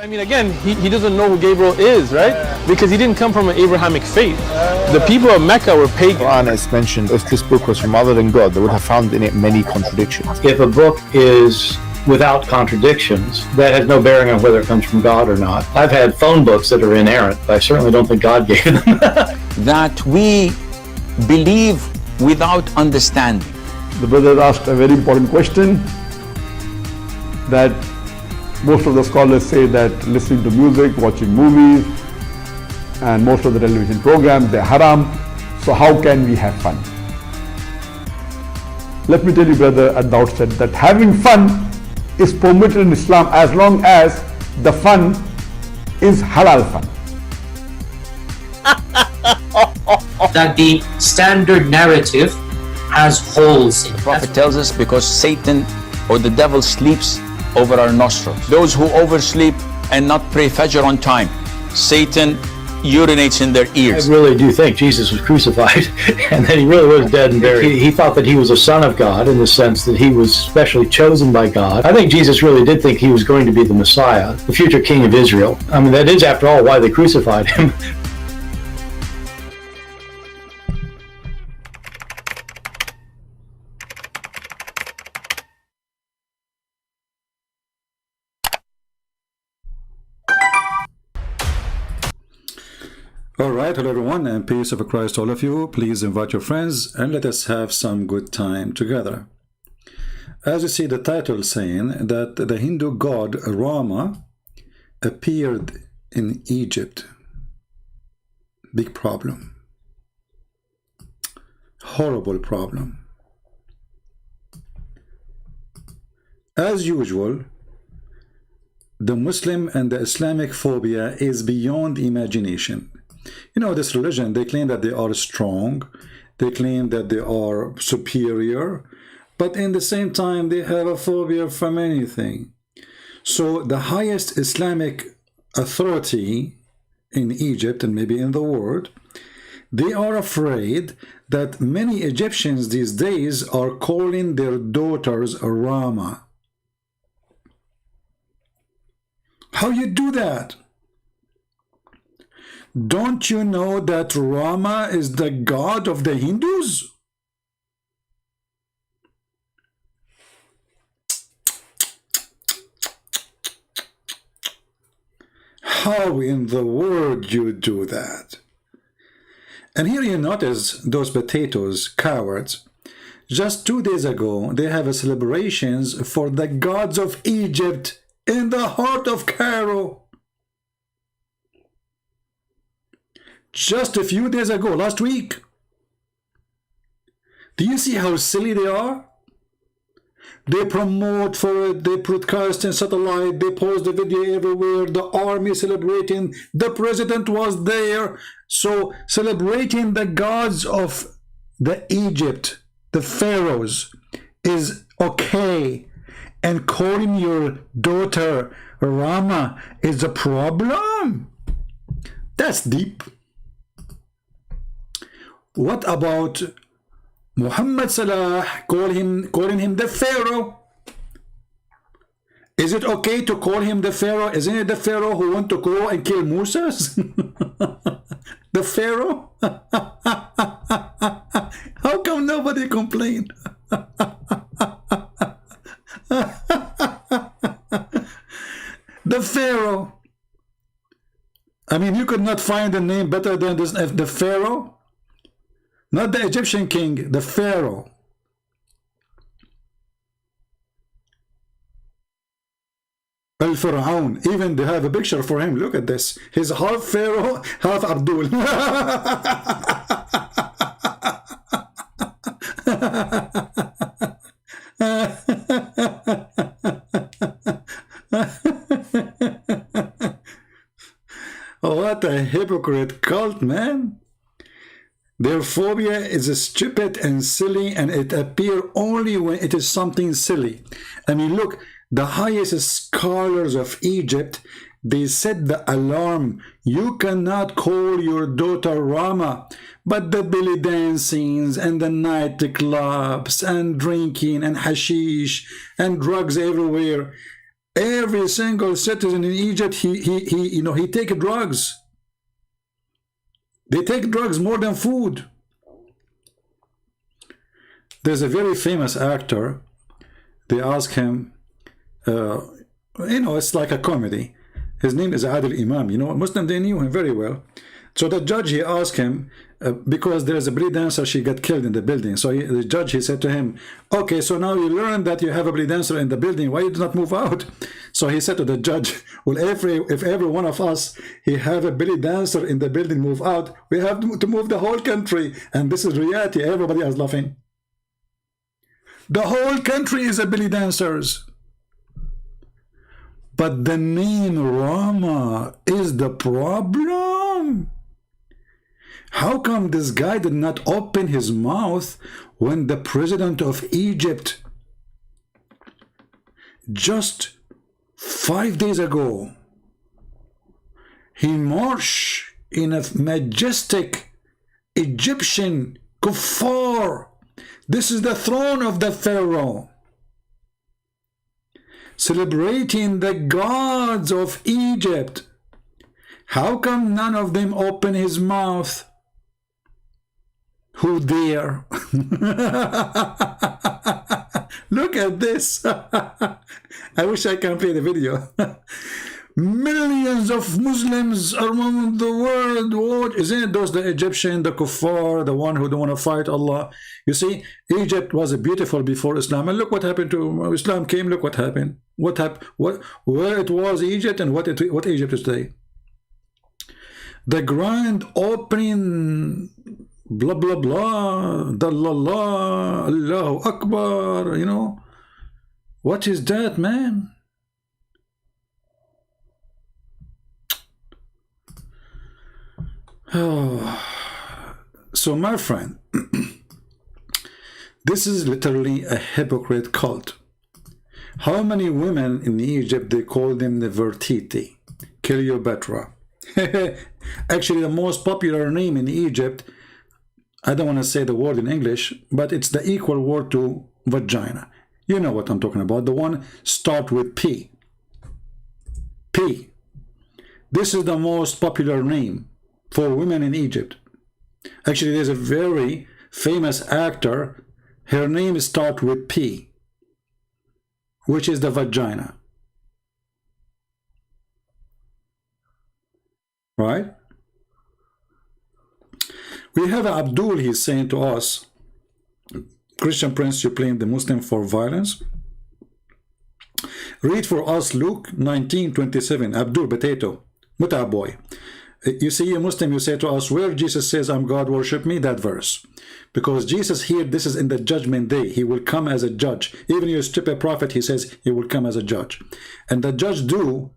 I mean, again, he doesn't know who Gabriel is, right? Because he didn't come from an Abrahamic faith. The people of Mecca were pagan. Quran has mentioned if this book was from other than God, they would have found in it many contradictions. If a book is without contradictions, that has no bearing on whether it comes from God or not. I've had phone books that are inerrant, but I certainly don't think God gave them. That we believe without understanding. The brother asked a very important question, that most of the scholars say that listening to music, watching movies, and most of the television programs, they're haram. So how can we have fun? Let me tell you, brother, at the outset that having fun is permitted in Islam as long as the fun is halal fun. That the standard narrative has holes in it. The Prophet tells us because Satan or the devil sleeps over our nostrils. Those who oversleep and not pray Fajr on time, Satan urinates in their ears. I really do think Jesus was crucified and that he really was dead and buried. He thought that he was a son of God in the sense that he was specially chosen by God. I think Jesus really did think he was going to be the Messiah, the future king of Israel. I mean, that is, after all, why they crucified him. Alright, hello everyone, and peace of Christ to all of you. Please invite your friends and let us have some good time together. As you see the title saying that the Hindu god Rama appeared in Egypt. Big problem. Horrible problem. As usual, the Muslim and the Islamic phobia is beyond imagination. You know, this religion, they claim that they are strong, they claim that they are superior, but in the same time, they have a phobia from anything. So the highest Islamic authority in Egypt and maybe in the world, they are afraid that many Egyptians these days are calling their daughters Rama. How you do that? Don't you know that Rama is the god of the Hindus? How in the world you do that? And here you notice those potatoes, cowards. Just 2 days ago, they have a celebrations for the gods of Egypt in the heart of Cairo. Just a few days ago, last week. Do you see how silly they are? They promote for it, they broadcast in satellite, they post the video everywhere, the army celebrating, the president was there. So celebrating the gods of the Egypt, the pharaohs, is okay. And calling your daughter Rama is a problem? That's deep. What about Muhammad Salah calling him the Pharaoh? Is it okay to call him the Pharaoh? Isn't it the Pharaoh who want to go and kill Moses? The Pharaoh? How come nobody complained? The Pharaoh. I mean, you could not find a name better than this, the Pharaoh. Not the Egyptian king, the Pharaoh. Al-Fir'aun. Even they have a picture for him. Look at this. He's half Pharaoh, half Abdul. What a hypocrite cult, man. Their phobia is stupid and silly, and it appears only when it is something silly. I mean, look, the highest scholars of Egypt, they set the alarm. You cannot call your daughter Rama, but the belly dancings and the nightclubs and drinking and hashish and drugs everywhere. Every single citizen in Egypt, he take drugs. They take drugs more than food. There's a very famous actor. They ask him, it's like a comedy. His name is Adil Imam. Muslim, they knew him very well. So the judge, he asked him, because there's a belly dancer, she got killed in the building. So the judge, he said to him, okay, so now you learned that you have a belly dancer in the building. Why you do not move out? So he said to the judge, well, if every one of us, he have a belly dancer in the building move out, we have to move the whole country. And this is reality. Everybody is laughing. The whole country is a belly dancers. But the name Rama is the problem. How come this guy did not open his mouth when the president of Egypt just 5 days ago, he marched in a majestic Egyptian kuffar. This is the throne of the Pharaoh, celebrating the gods of Egypt. How come none of them open his mouth? Who dare? Look at this. I wish I can play the video. Millions of Muslims around the world. What isn't it? Those the Egyptian, the kuffar, the one who don't want to fight Allah. You see, Egypt was beautiful before Islam, and look what happened to Islam came. Look what happened. What happened? Where it was Egypt and what Egypt is today. The grand opening, blah blah blah, dallallah, Allahu Akbar. What is that, man? Oh. So my friend, this is literally a hypocrite cult. How many women in Egypt, they call them Nefertiti, Cleopatra. Actually, the most popular name in Egypt, I don't want to say the word in English, but it's the equal word to vagina. You know what I'm talking about. The one start with P. P. This is the most popular name for women in Egypt. Actually, there's a very famous actor. Her name starts with P, which is the vagina. Right? We have Abdul, he's saying to us, Christian Prince, you blame the Muslim for violence. Read for us Luke 19:27. Abdul Potato, Muta boy. You see, a Muslim, you say to us, where Jesus says, I'm God, worship me, that verse. Because Jesus here, this is in the judgment day. He will come as a judge. Even you strip a prophet, he says he will come as a judge. And the judge do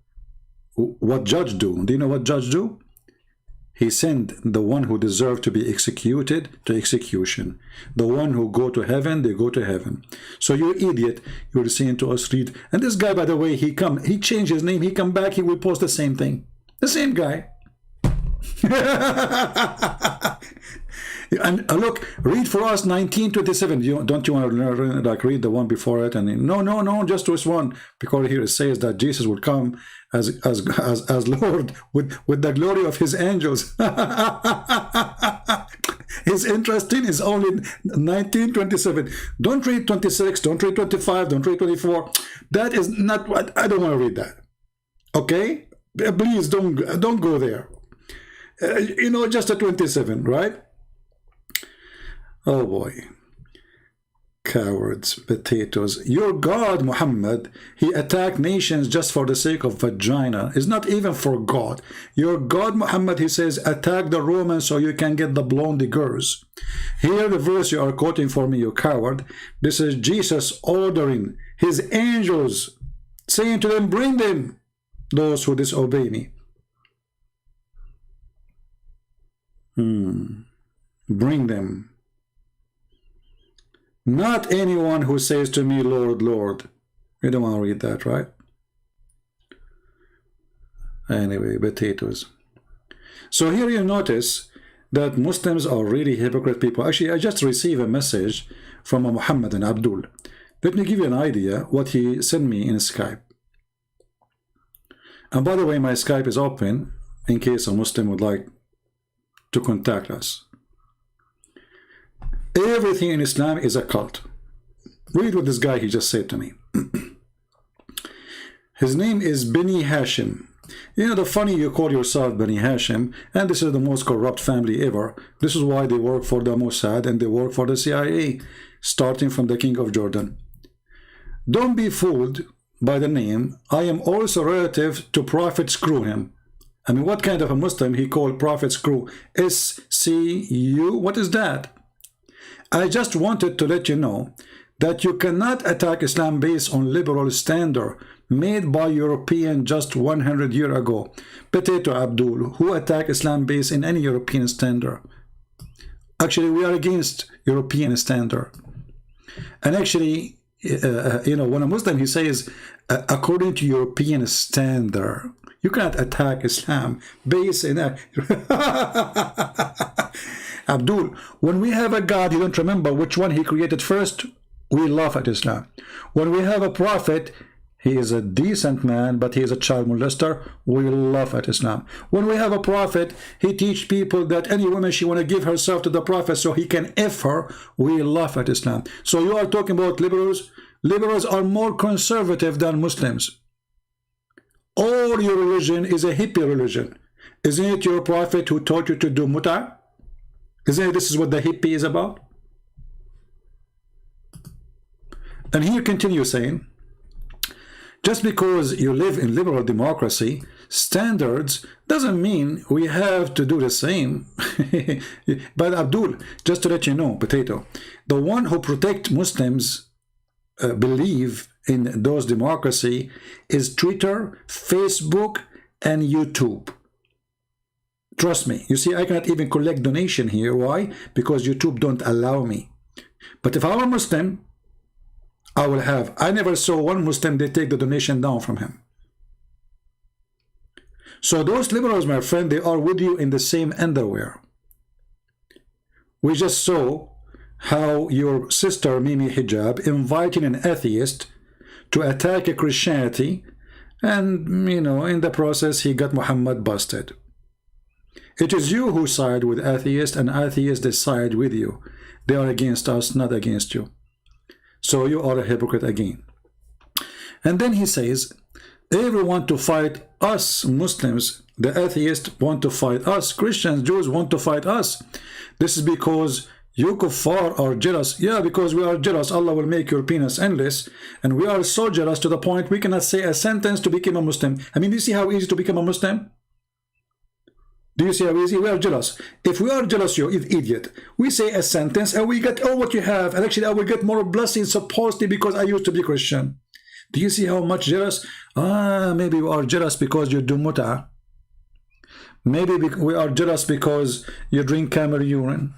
what judge do. Do you know what judge do? He sent the one who deserved to be executed to execution. The one who go to heaven, they go to heaven. So you idiot, you're saying to us, read. And this guy, by the way, he changed his name, he come back, he will post the same thing. The same guy. And look, read for us 19:27. Don't you want to learn, like read the one before it? And no, just this one, because here it says that Jesus will come as Lord with the glory of his angels. His interesting is only 19:27. Don't read 26. Don't read 25. Don't read 24. That is not what I don't want to read that. Okay, please don't go there. Just a 27, right? Oh boy. Cowards, potatoes. Your God, Muhammad, he attacked nations just for the sake of vagina. It's not even for God. Your God, Muhammad, he says, attack the Romans so you can get the blondie girls. Here the verse you are quoting for me, you coward. This is Jesus ordering his angels, saying to them, bring them, those who disobey me. Bring them. Not anyone who says to me, Lord, Lord. You don't want to read that, right? Anyway, potatoes. So here you notice that Muslims are really hypocrite people. Actually, I just received a message from a Muhammad and Abdul. Let me give you an idea what he sent me in Skype. And by the way, my Skype is open in case a Muslim would like to contact us. Everything in Islam is a cult. Read what this guy he just said to me. His name is Bani Hashim. You know, the funny, you call yourself Bani Hashim, and this is the most corrupt family ever. This is why they work for the Mossad and they work for the CIA, starting from the King of Jordan. Don't be fooled by the name. I am also relative to Prophet Screw him. I mean, what kind of a Muslim he called Prophet Screw? SCU? What is that? I just wanted to let you know that you cannot attack Islam based on liberal standard made by European just 100 years ago. Potato Abdul, who attack Islam based in any European standard? Actually, we are against European standard. And actually, you know, when a Muslim, he says, according to European standard, you cannot attack Islam based in a... Abdul, when we have a God, you don't remember which one he created first, we laugh at Islam. When we have a prophet, he is a decent man, but he is a child molester, we laugh at Islam. When we have a prophet, he teach people that any woman, she want to give herself to the prophet so he can F her, we laugh at Islam. So you are talking about liberals. Liberals are more conservative than Muslims. All your religion is a hippie religion. Isn't it your prophet who taught you to do muta? Isn't it this is what the hippie is about? And here continue saying, just because you live in liberal democracy, standards doesn't mean we have to do the same. But Abdul, just to let you know, Potato, the one who protect Muslims believe in those democracy is Twitter, Facebook, and YouTube. Trust me. You see, I cannot even collect donation here. Why? Because YouTube don't allow me. But if I'm a Muslim, I will have. I never saw one Muslim, they take the donation down from him. So those liberals, my friend, they are with you in the same underwear. We just saw how your sister Mimi Hijab inviting an atheist to attack a Christianity, and you know, in the process he got Muhammad busted. It is you who side with atheists, and atheists they side with you. They are against us, not against you. So you are a hypocrite again. And then he says, everyone to fight us Muslims, the atheists want to fight us, Christians, Jews want to fight us. This is because you kuffar are jealous. Yeah, because we are jealous, Allah will make your penis endless, and we are so jealous to the point we cannot say a sentence to become a Muslim. I mean, do you see how easy to become a Muslim? Do you see how easy? We are jealous. If we are jealous, you're an idiot. We say a sentence and we get all what you have, and actually I will get more blessings supposedly because I used to be Christian. Do you see how much jealous? Maybe we are jealous because you do muta. Maybe we are jealous because you drink camel urine.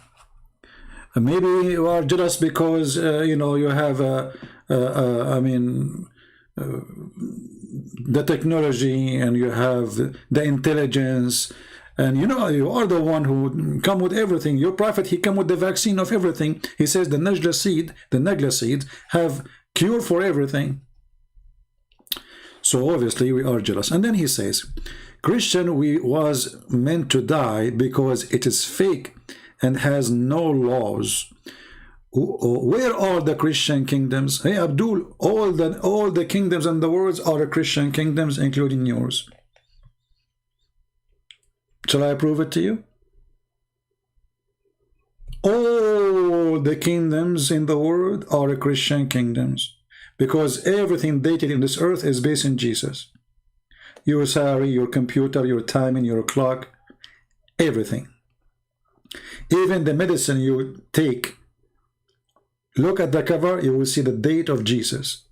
Maybe you are jealous because you know, you have I mean, the technology, and you have the intelligence, and you know, you are the one who come with everything. Your prophet, he come with the vaccine of everything. He says the najla seed have cure for everything. So obviously we are jealous. And then he says, Christian, we was meant to die because it is fake and has no laws. Where are the Christian kingdoms? Hey Abdul, all the kingdoms in the world are Christian kingdoms, including yours. Shall I prove it to you? All the kingdoms in the world are Christian kingdoms, because everything dated in this earth is based in Jesus. Your salary, your computer, your timing, your clock, everything. Even the medicine you take, look at the cover, you will see the date of Jesus.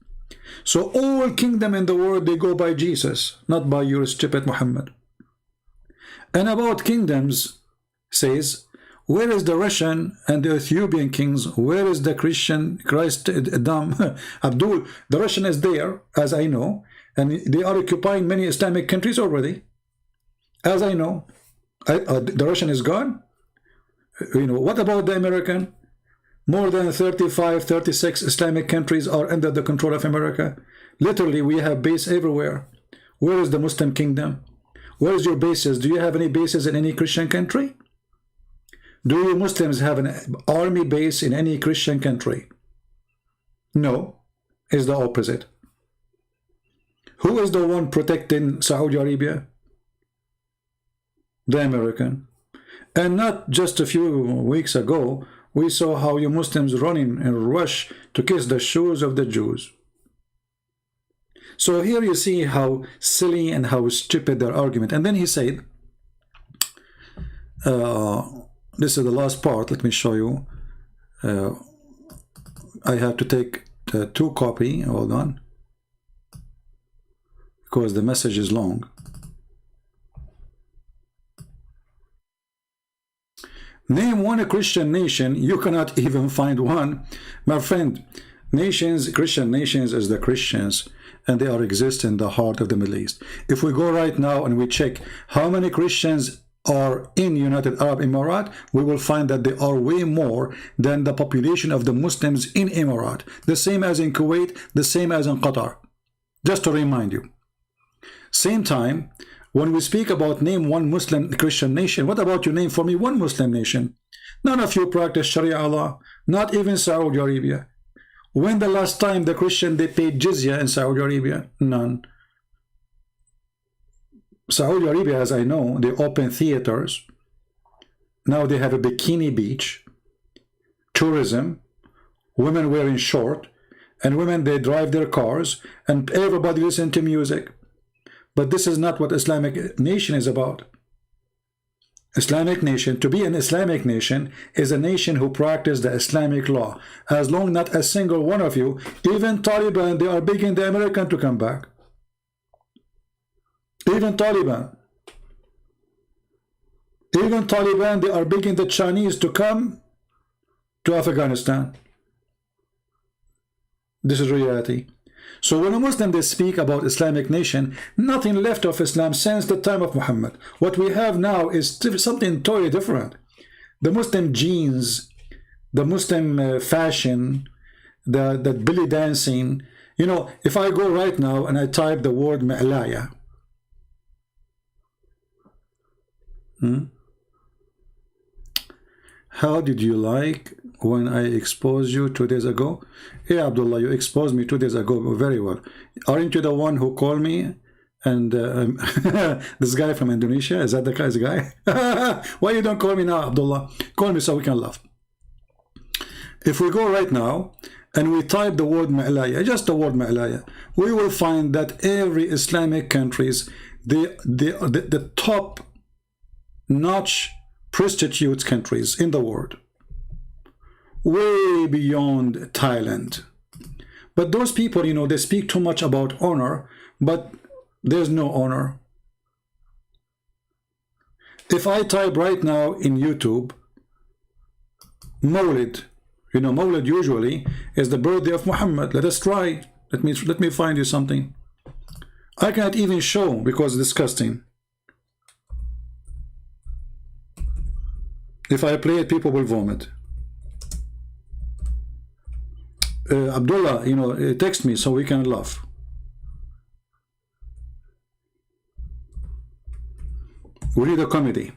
So all kingdom in the world, they go by Jesus, not by your stupid Muhammad. And about kingdoms, says, where is the Russian and the Ethiopian kings? Where is the Christian Christendom? Abdul, the Russian is there, as I know, and they are occupying many Islamic countries already, as I know. The Russian is gone. You know, what about the American? More than 35, 36 Islamic countries are under the control of America. Literally, we have base everywhere. Where is the Muslim kingdom? Where is your bases? Do you have any bases in any Christian country? Do you Muslims have an army base in any Christian country? No, it's the opposite. Who is the one protecting Saudi Arabia? The American. And not just a few weeks ago, we saw how you Muslims running and rush to kiss the shoes of the Jews. So here you see how silly and how stupid their argument. And then he said, this is the last part, let me show you. I have to take the 2 copy, hold on, because the message is long. Name one Christian nation, you cannot even find one. My friend, nations, Christian nations is the Christians, and they are exist in the heart of the Middle East. If we go right now and we check how many Christians are in United Arab Emirates, we will find that they are way more than the population of the Muslims in Emirates. The same as in Kuwait, the same as in Qatar. Just to remind you. Same time, when we speak about name one Muslim Christian nation, what about you name for me one Muslim nation? None of you practice Sharia law, not even Saudi Arabia. When the last time the Christian they paid jizya in Saudi Arabia? None. Saudi Arabia, as I know, they open theaters. Now they have a bikini beach, tourism, women wearing short, and women they drive their cars, and everybody listen to music. But this is not what Islamic nation is about. Islamic nation, to be an Islamic nation, is a nation who practice the Islamic law. As long not a single one of you, even Taliban, they are begging the American to come back. Even Taliban, they are begging the Chinese to come to Afghanistan. This is reality. So when a Muslim they speak about Islamic nation, nothing left of Islam since the time of Muhammad. What we have now is something totally different. The Muslim jeans, the Muslim fashion, the belly dancing. You know, if I go right now and I type the word Ma'laya, how did you like when I exposed you 2 days ago? Yeah, Abdullah, you exposed me 2 days ago very well. Aren't you the one who called me? And this guy from Indonesia, is that the guy's guy? Why you don't call me now, Abdullah? Call me so we can laugh. If we go right now and we type the word Ma'laya, just the word Ma'laya, we will find that every Islamic countries, the top notch prostitutes countries in the world, way beyond Thailand. But those people, you know, they speak too much about honor, but there's no honor. If I type right now in YouTube Mawlid, you know, Mawlid usually is the birthday of Muhammad. Let us try. Let me find you something. I can't even show because it's disgusting. If I play it, people will vomit. Abdullah, you know, text me so we can laugh. We read a comedy.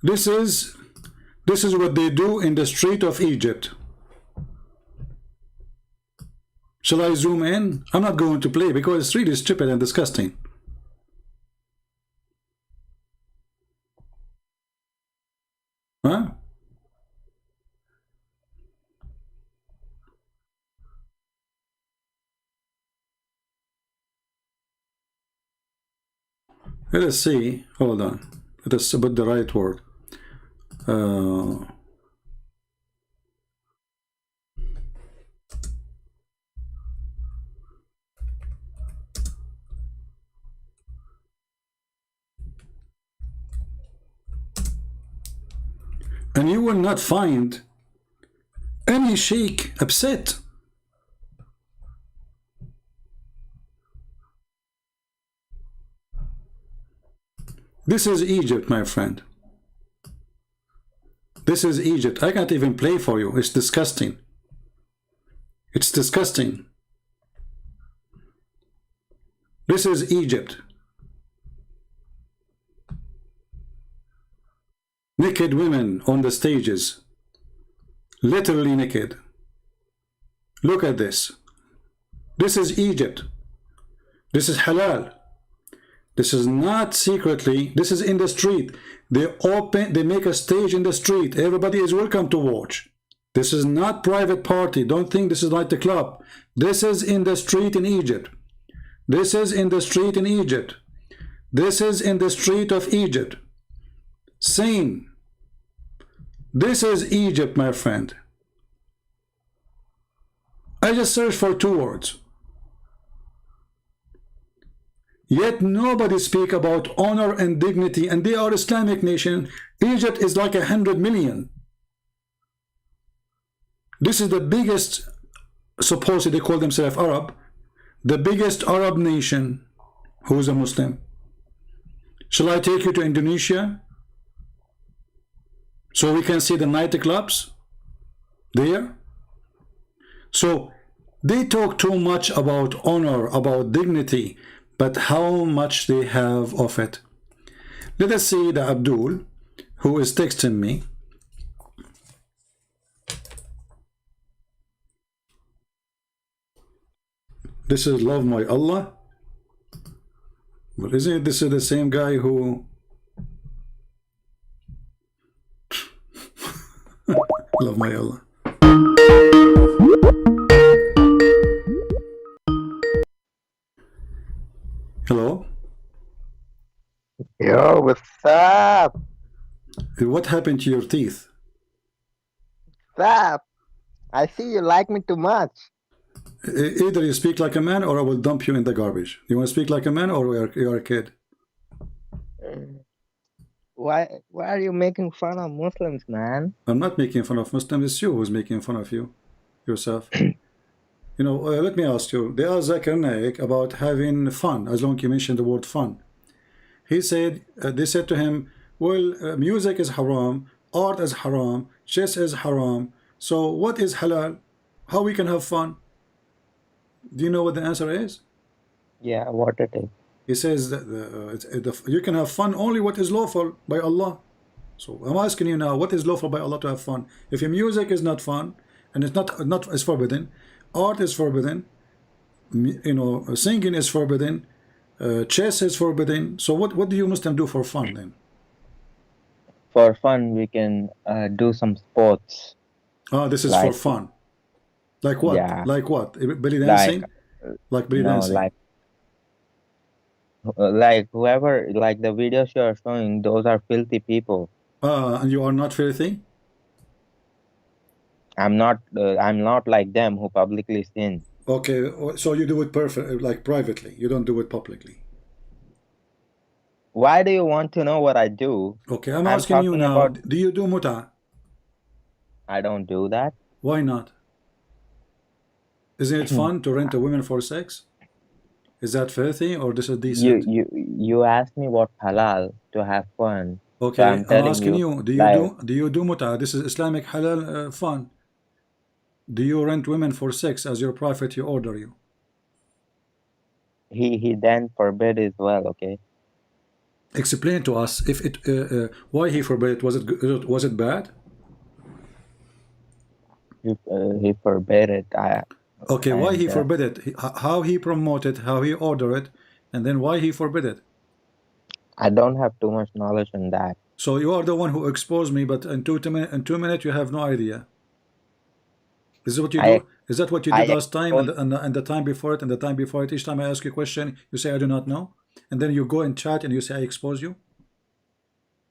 This is what they do in the street of Egypt. Shall I zoom in? I'm not going to play because it's really stupid and disgusting. Huh? Let us see. Hold on. Let us put the right word. And you will not find any sheikh upset. This is Egypt, my friend. This is Egypt. I can't even play for you. It's disgusting. It's disgusting. This is Egypt. Naked women on the stages. Literally naked. Look at this. This is Egypt. This is halal. This is not secretly. This is in the street. They make a stage in the street. Everybody is welcome to watch. This is not private party. Don't think this is like the club. This is in the street in Egypt. This is in the street in Egypt. This is in the street of Egypt. Same. This is Egypt, my friend. I just searched for 2 words. Yet nobody speak about honor and dignity, and they are Islamic nation. Egypt is like 100 million. This is the biggest, supposedly they call themselves Arab, the biggest Arab nation who is a Muslim. Shall I take you to Indonesia so we can see the nightclubs there? So they talk too much about honor, about dignity, but how much they have of it. Let us see the Abdul who is texting me. This is love my Allah. Well, isn't it this is the same guy who love my Allah? Hello? Yo, what's up? What happened to your teeth? What's up? I see you like me too much. Either you speak like a man or I will dump you in the garbage. You want to speak like a man or you're a kid? Why are you making fun of Muslims, man? I'm not making fun of Muslims. It's you who's making fun of yourself. You know, let me ask you. They asked Zakir Naik about having fun, as long as you mentioned the word fun. He said, they said to him, well, music is haram, art is haram, chess is haram. So what is halal? How we can have fun? Do you know what the answer is? Yeah, what it is. He says that you can have fun only what is lawful by Allah. So I'm asking you now, what is lawful by Allah to have fun? If your music is not fun and it's not is forbidden, art is forbidden, you know, singing is forbidden, chess is forbidden. So what do you Muslim do for fun then? For fun, we can do some sports. Oh, this is like, for fun. Like what? Yeah. Like what? Belly dancing? Like belly dancing? Like whoever, like the videos you are showing, those are filthy people. And you are not filthy? I'm not like them who publicly sin. Okay, so you do it like privately. You don't do it publicly. Why do you want to know what I do? Okay, I'm asking you now, do you do muta? I don't do that. Why not? Isn't it fun to rent a woman for sex? Is that filthy or this is decent? You asked me what halal to have fun. Okay, so I'm asking you, do you do muta? This is Islamic halal fun. Do you rent women for sex as your prophet you order you? He then forbid as well. Okay. Explain to us if it why he forbade it. Was it bad? He forbade it. Okay, why he forbid it? How he promoted, how he ordered it, and then why he forbid it? I don't have too much knowledge on that. So you are the one who exposed me, but in 2 minutes you have no idea. Is that what you do? Is that what you did last time and the time before it and the time before it? Each time I ask you a question, you say I do not know, and then you go and chat and you say I expose you.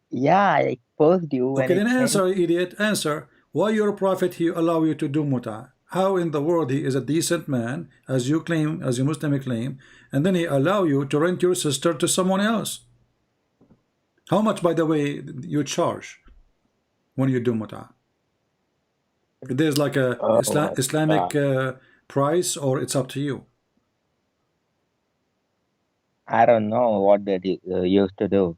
Yeah, I exposed you. Okay, then answer, idiot. Answer. Why your prophet he allow you to do muta? How in the world he is a decent man, as you claim, as you Muslim claim, and then he allow you to rent your sister to someone else? How much, by the way, you charge when you do muta? There's like a Islamic price, or it's up to you? I don't know what they used to do.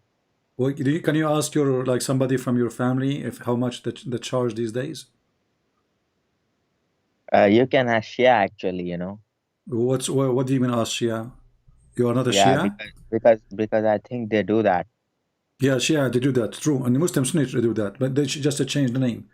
Well, can you ask your like somebody from your family if how much the charge these days? You can ask Shia actually, you know. What do you mean ask Shia? You are not a Yeah, Shia? because I think they do that. Yeah, Shia, they do that, true. And the Muslims need to do that, but they should just change the name.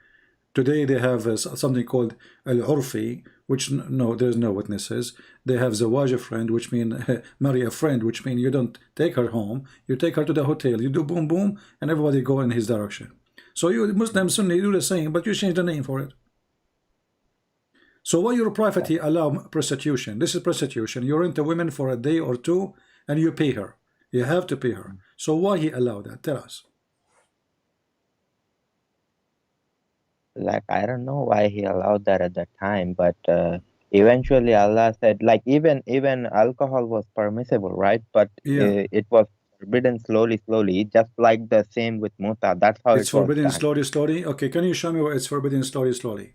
Today they have something called Al-Urfi, which no, there's no witnesses. They have Zawaj a friend, which mean marry a friend, which mean you don't take her home, you take her to the hotel, you do boom boom, and everybody go in his direction. So you Muslims, Sunni, do the same, but you change the name for it. So why your prophet he allow prostitution? This is prostitution. You rent a woman for a day or two, and you pay her. You have to pay her. So why he allow that? Tell us. Like, I don't know why he allowed that at that time, but eventually Allah said, like, even alcohol was permissible, right? But Yeah. it was forbidden slowly, just like the same with Muta. That's how It's it was forbidden done. slowly. Okay, can you show me where it's forbidden slowly?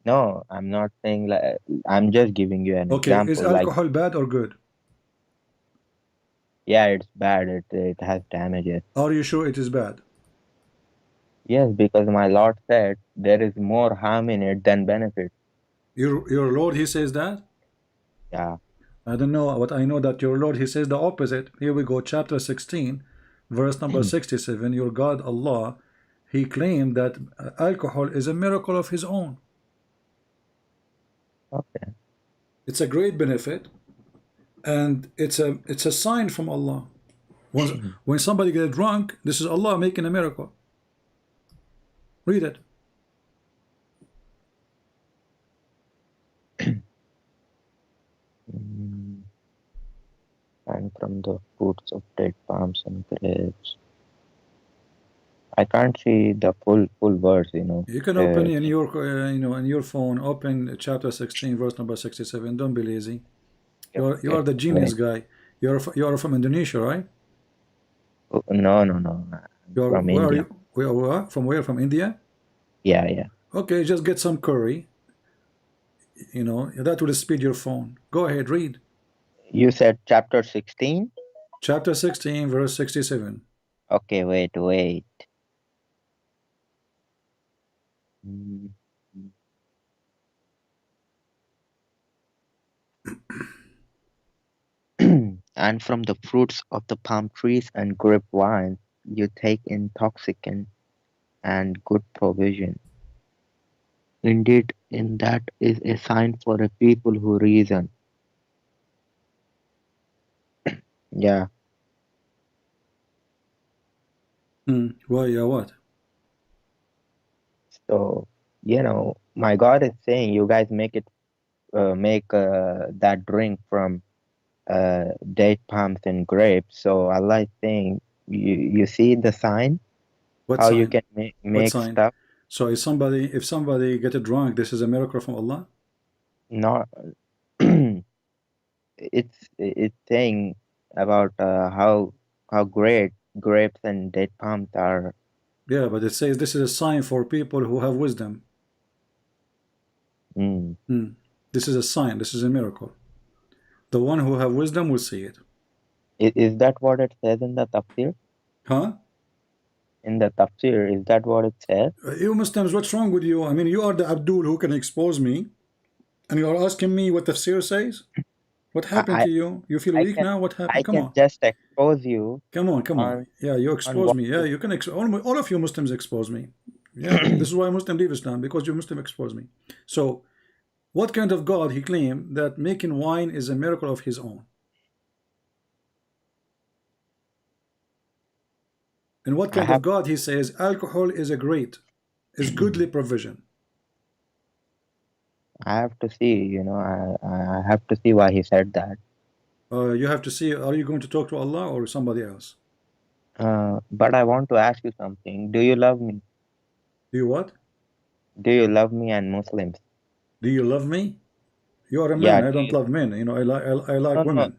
No, I'm not saying, like, I'm just giving you an Okay, is example. Like, alcohol bad or good? yeah, it's bad. It has damages. Are you sure it is bad? Yes, because my Lord said there is more harm in it than benefit. Your Lord, he says that? Yeah. I don't know, but I know that your Lord, he says the opposite. Here we go, chapter 16, verse number 67. Your God, Allah, he claimed that alcohol is a miracle of his own. Okay. It's a great benefit, and it's a sign from Allah. When somebody gets drunk, this is Allah making a miracle. Read it. And from the fruits of date palms and grapes. I can't see the full verse, you know. You can open in your in your phone. Open chapter 16, verse number 67. Don't be lazy. You are the genius guy. You are from Indonesia, right? No. You're From where India. are you? From where? From India? Yeah. Okay, just get some curry. You know that will speed your phone. Go ahead, read. You said chapter 16? Chapter 16, verse 67. Okay, wait. And from the fruits of the palm trees and grape vines you take intoxicant and good provision. Indeed, in that is a sign for a people who reason. Yeah. Why? Yeah, what? So, you know, my God is saying you guys make that drink from date palms and grapes. So Allah is saying, you see the sign? What How sign? you can What make sign? stuff? So if somebody get drunk, this is a miracle from Allah? Not it's saying about how great grapes and date palms are. Yeah, but it says this is a sign for people who have wisdom. This is a sign. This is a miracle. The one who have wisdom will see it. Is that what it says in the Tafsir? Huh? In the Tafsir, is that what it says? You Muslims, what's wrong with you? I mean, you are the Abdul who can expose me, and you are asking me what Tafsir says? What happened to you? You feel weak now? What happened? Come on. Just expose you. Come on. Yeah, you expose me. Yeah, you can all of you Muslims expose me. Yeah, this is why Muslims leave Islam, because you Muslim expose me. So, what kind of God he claimed that making wine is a miracle of his own? And what kind of God he says alcohol is is goodly provision? I have to see, you know, I have to see why he said that. You have to see, are you going to talk to Allah or somebody else? But I want to ask you something. Do you love me? Do you what? Do you love me and Muslims? Do you love me? You are a man. I don't love men. You know, I like women.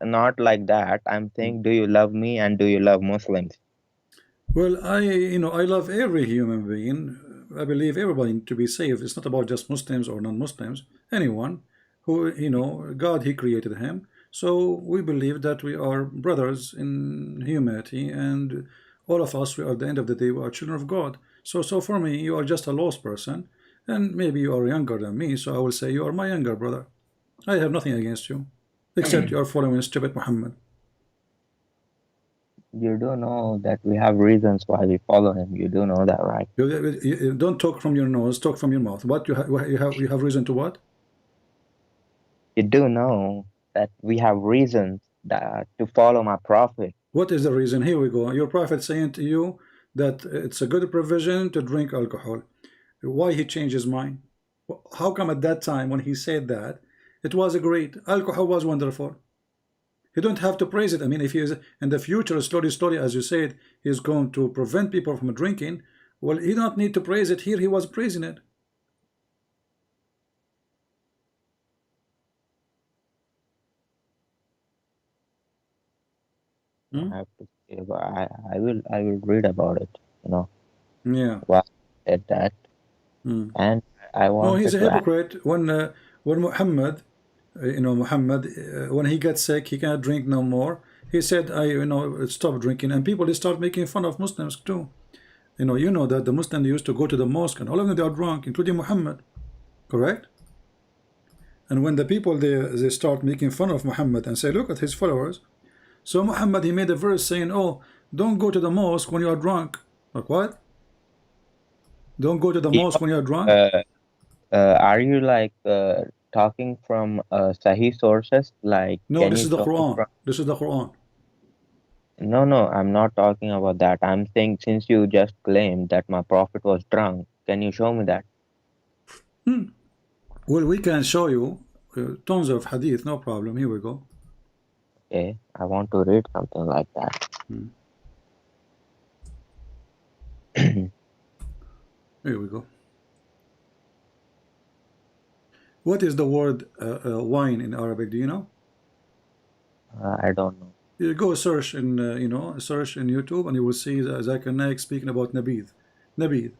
Not like that. I'm saying, do you love me and do you love Muslims? Well, I love every human being. I believe everybody to be saved. It's not about just Muslims or non-Muslims. Anyone who, God, he created him. So we believe that we are brothers in humanity, and all of us, we are at the end of the day, we are children of God. So for me, you are just a lost person, and maybe you are younger than me, so I will say you are my younger brother. I have nothing against you, except you are following stupid Muhammad. You do know that we have reasons why we follow him. You do know that, right? You don't talk from your nose, talk from your mouth. What you have reason to what? You do know that we have reasons that to follow my prophet. What is the reason? Here we go. Your prophet saying to you that it's a good provision to drink alcohol. Why he changed his mind? How come at that time when he said that, it was great, alcohol was wonderful? You don't have to praise it. I mean, if he is in the future, slowly, as you said, he's going to prevent people from drinking, well, he don't need to praise it. Here he was praising it. I have to say, but I will read about it, you know. Yeah. Why I said that. And I wanted No, he's a to hypocrite. When Muhammad, Muhammad, when he got sick, he cannot drink no more. He said, I stop drinking, and people, they start making fun of Muslims too. You know that the Muslims used to go to the mosque, and all of them, they are drunk, including Muhammad, correct? And when the people, they start making fun of Muhammad and say, look at his followers. So Muhammad, he made a verse saying, oh, don't go to the mosque when you are drunk. Like what? Don't go to the mosque when you are drunk? are you like talking from Sahih sources? Like, no, this is the Quran. This is the Quran. No, I'm not talking about that. I'm saying, since you just claimed that my prophet was drunk, can you show me that? Well, we can show you tons of hadith, no problem. Here we go. Okay, I want to read something like that. Here we go. What is the word wine in Arabic? Do you know? I don't know. You go search in search in YouTube, and you will see Zakir Naik speaking about nabid. Nabid.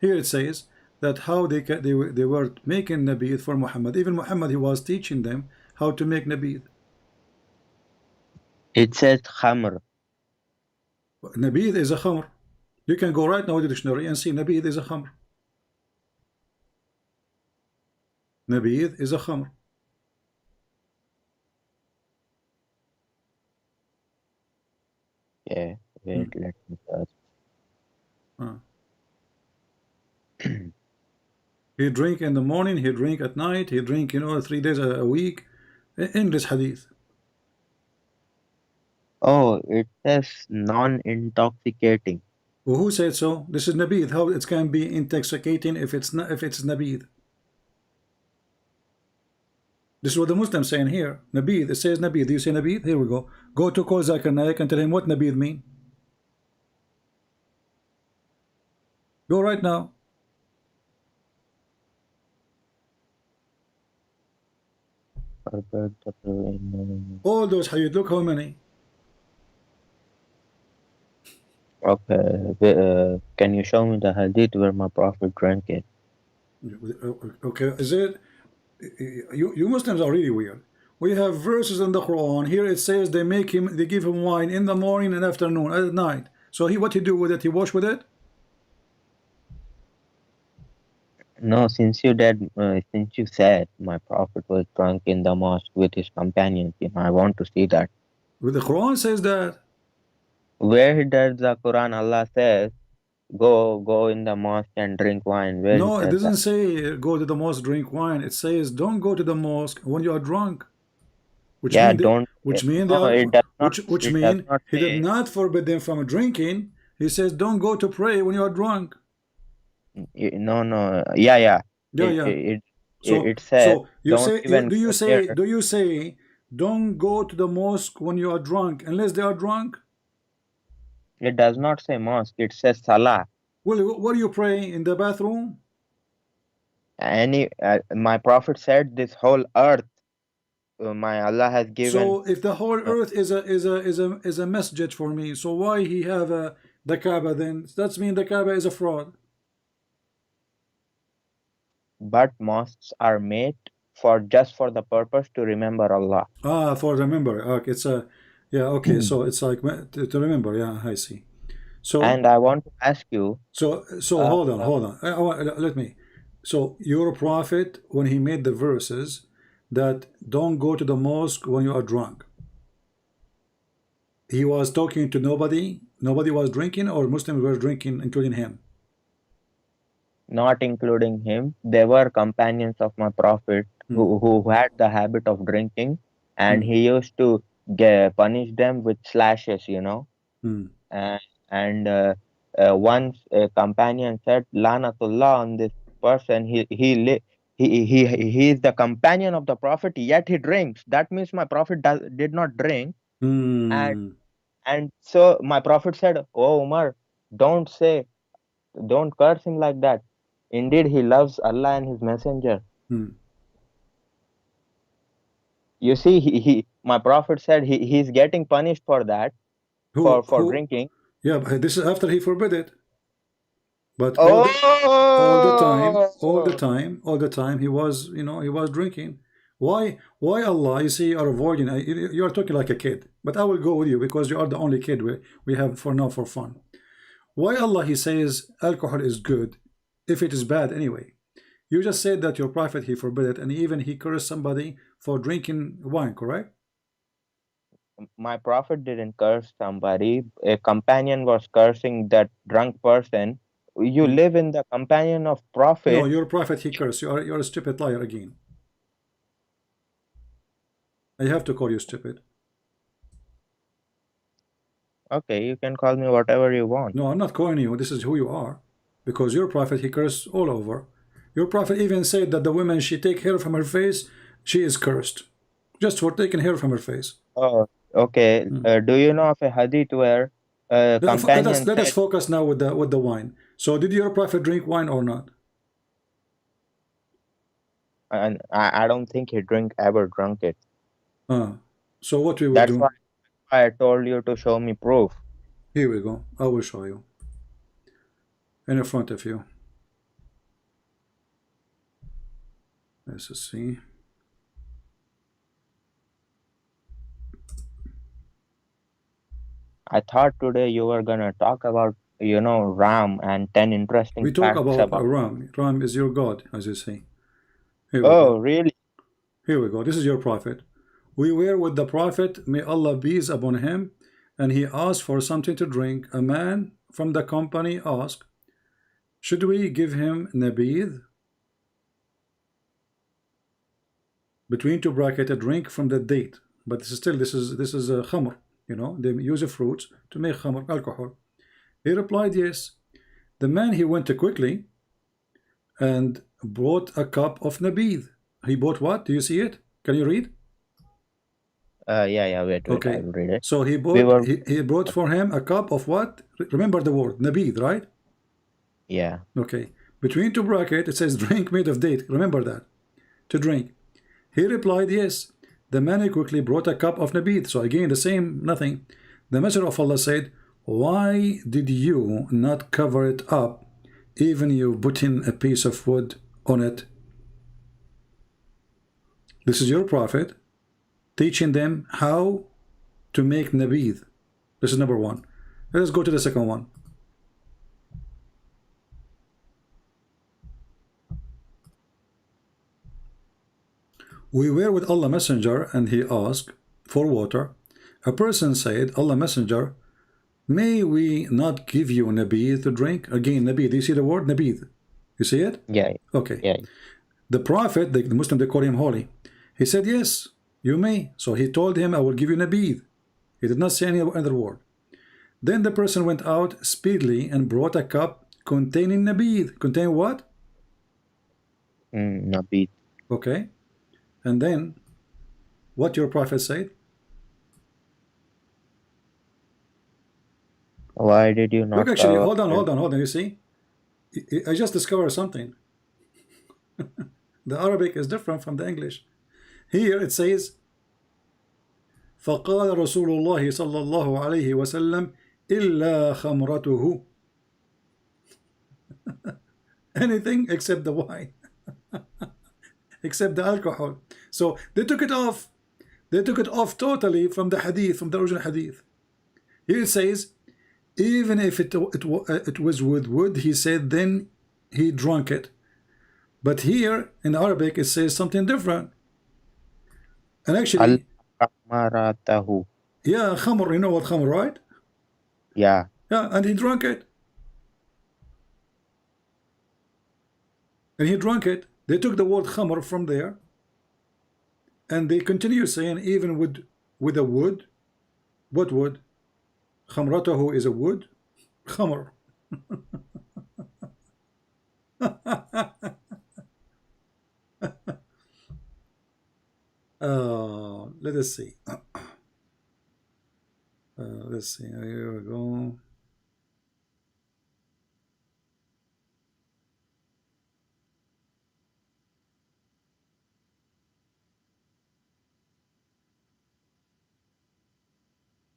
Here it says that how they were making nabid for Muhammad. Even Muhammad, he was teaching them how to make nabid. It says khamr. Nabid is a khamr. You can go right now to the dictionary and see nabid is a khamr. Nabid is a khamr. Yeah, wait, let me search. He drink in the morning, he drink at night, he drink 3 days a week in this hadith. Oh, it says non-intoxicating. Well, who said so? This is nabid. How it can be intoxicating if it's not, if it's nabid? This is what the Muslims saying here. Nabid. It says nabid. Do you say nabid? Here we go. Go to call Zakir Naik and tell him what nabid mean. Go right now. All those hadith. Look how many. Okay, can you show me the hadith where my prophet drank it? Okay, is it? You Muslims are really weird. We have verses in the Quran. Here it says they give him wine in the morning and afternoon, at night. So what he do with it? He wash with it? No, since you said my prophet was drunk in the mosque with his companions, I want to see that. Well, the Quran says that. Where does the Quran Allah says go in the mosque and drink wine? Where no, it doesn't say go to the mosque, drink wine. It says don't go to the mosque when you are drunk. Which mean he did not forbid them from drinking. He says don't go to pray when you are drunk. No. Yeah. It says. Do you say don't go to the mosque when you are drunk unless they are drunk? It does not say mosque. It says salah. Well, what are you praying in the bathroom? My prophet said this whole earth, my Allah has given. So if the whole earth is a masjid for me, so why he have the Kaaba then? That means the Kaaba is a fraud. But mosques are made for just for the purpose to remember Allah. Ah, for remember. Okay, it's a, yeah. Okay, so it's like to remember. Yeah, I see. So And I want to ask you, so hold on. Let me. So your prophet, when he made the verses that don't go to the mosque when you are drunk, he was talking to nobody. Nobody was drinking, or Muslims were drinking, including him. not including him, there were companions of my prophet who had the habit of drinking, and he used to punish them with slashes, you know. And once a companion said, "Lanatullah on this person. He is the companion of the prophet, yet he drinks. That means my prophet did not drink." And so my prophet said, "Oh Umar, don't curse him like that. Indeed, he loves Allah and His Messenger." You see, my prophet said he's getting punished for that, for drinking. Yeah, but this is after he forbid it. But Oh! all the time he was, he was drinking. Why Allah? You see, you are avoiding. You are talking like a kid. But I will go with you because you are the only kid we have for now for fun. Why Allah? He says alcohol is good, if it is bad anyway. You just said that your prophet he forbid it, and even he cursed somebody for drinking wine, correct? My prophet didn't curse somebody. A companion was cursing that drunk person. You live in the companion of prophet. No, your prophet he cursed. You're a stupid liar again. I have to call you stupid. Okay, you can call me whatever you want. No, I'm not calling you. This is who you are. Because your prophet he cursed all over. Your prophet even said that the woman she take hair from her face, she is cursed. Just for taking hair from her face. Oh, okay. Do you know of a hadith where companion let us focus now with the wine. So did your prophet drink wine or not? And I don't think he ever drunk it. So what we will That's do? why I told you to show me proof. Here we go. I will show you. In front of you. Let's see. I thought today you were gonna talk about, Ram and 10 interesting we talk facts about Ram. Ram is your God, as you say. Really? Here we go. This is your prophet. We were with the prophet, may Allah be upon him, and he asked for something to drink. A man from the company asked, should we give him nabidh? Between two brackets, a drink from the date. But still, this is a khamr. They use the fruits to make khamr, alcohol. He replied, yes. The man, he went quickly and brought a cup of nabidh. He bought what? Do you see it? Can you read? Yeah, wait, okay. I will read it. So he brought for him a cup of what? Remember the word, nabidh, right? Yeah. Okay. Between two brackets, it says drink made of date. Remember that. To drink. He replied, yes. The man quickly brought a cup of nabidh. So again, the same, nothing. The Messenger of Allah said, why did you not cover it up, even you put in a piece of wood on it? This is your prophet teaching them how to make nabidh. This is number one. Let us go to the second one. We were with Allah Messenger, and he asked for water. A person said, Allah Messenger, may we not give you nabidh to drink? Again, nabidh. You see the word nabidh? You see it? Yeah. Okay. Yeah. The prophet, the Muslim, they call him holy. He said, yes, you may. So he told him, I will give you nabidh. He did not say any other word. Then the person went out speedily and brought a cup containing nabidh. Contain what? Nabidh. Okay. And then, what your prophet said? Why did you not? Look, actually, hold on. You see, I just discovered something. The Arabic is different from the English. Here it says, فقال رسول الله صلى الله عليه وسلم إلا خمرته. Anything except the wine. except the alcohol. So they took it off. They took it off totally from the hadith, from the original hadith. Here it says, even if it was with wood, he said, then he drank it. But here in Arabic it says something different. And actually, Al-Amaratahu. yeah, khamr, you know what khamr, right? Yeah. Yeah, and he drank it. And he drank it. They took the word khamr from there, and they continue saying even with a wood. What wood? Khamratahu is a wood. Khamr. Let us see. Let's see. Here we go.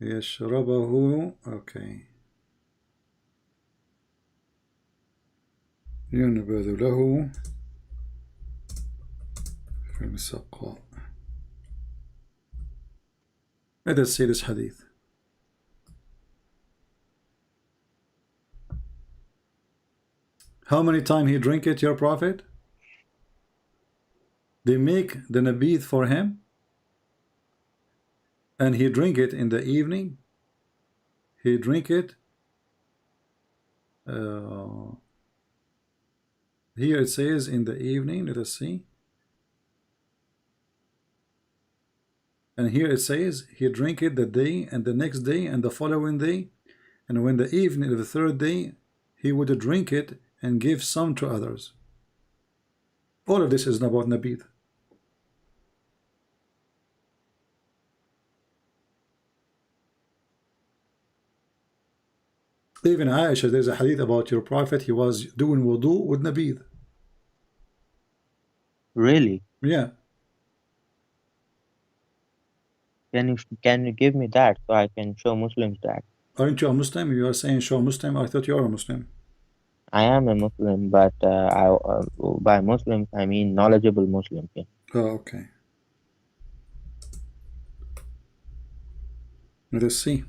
يشربه. Okay. ينبذ له في السقاء. Let us see this hadith. How many times he drink it, your prophet? They make the nabith for him, and he drink it in the evening. He drink it. Here it says in the evening. Let us see. And here it says he drink it the day and the next day and the following day, and when the evening of the third day he would drink it and give some to others. All of this is about nabith. Even Aisha, there's a hadith about your prophet, he was doing wudu with nabith. Really? Yeah. Can you give me that so I can show Muslims that? Aren't you a Muslim? You are saying show Muslim. I thought you are a Muslim. I am a Muslim, but by Muslims I mean knowledgeable Muslims. Yeah. Oh, okay. Let us see.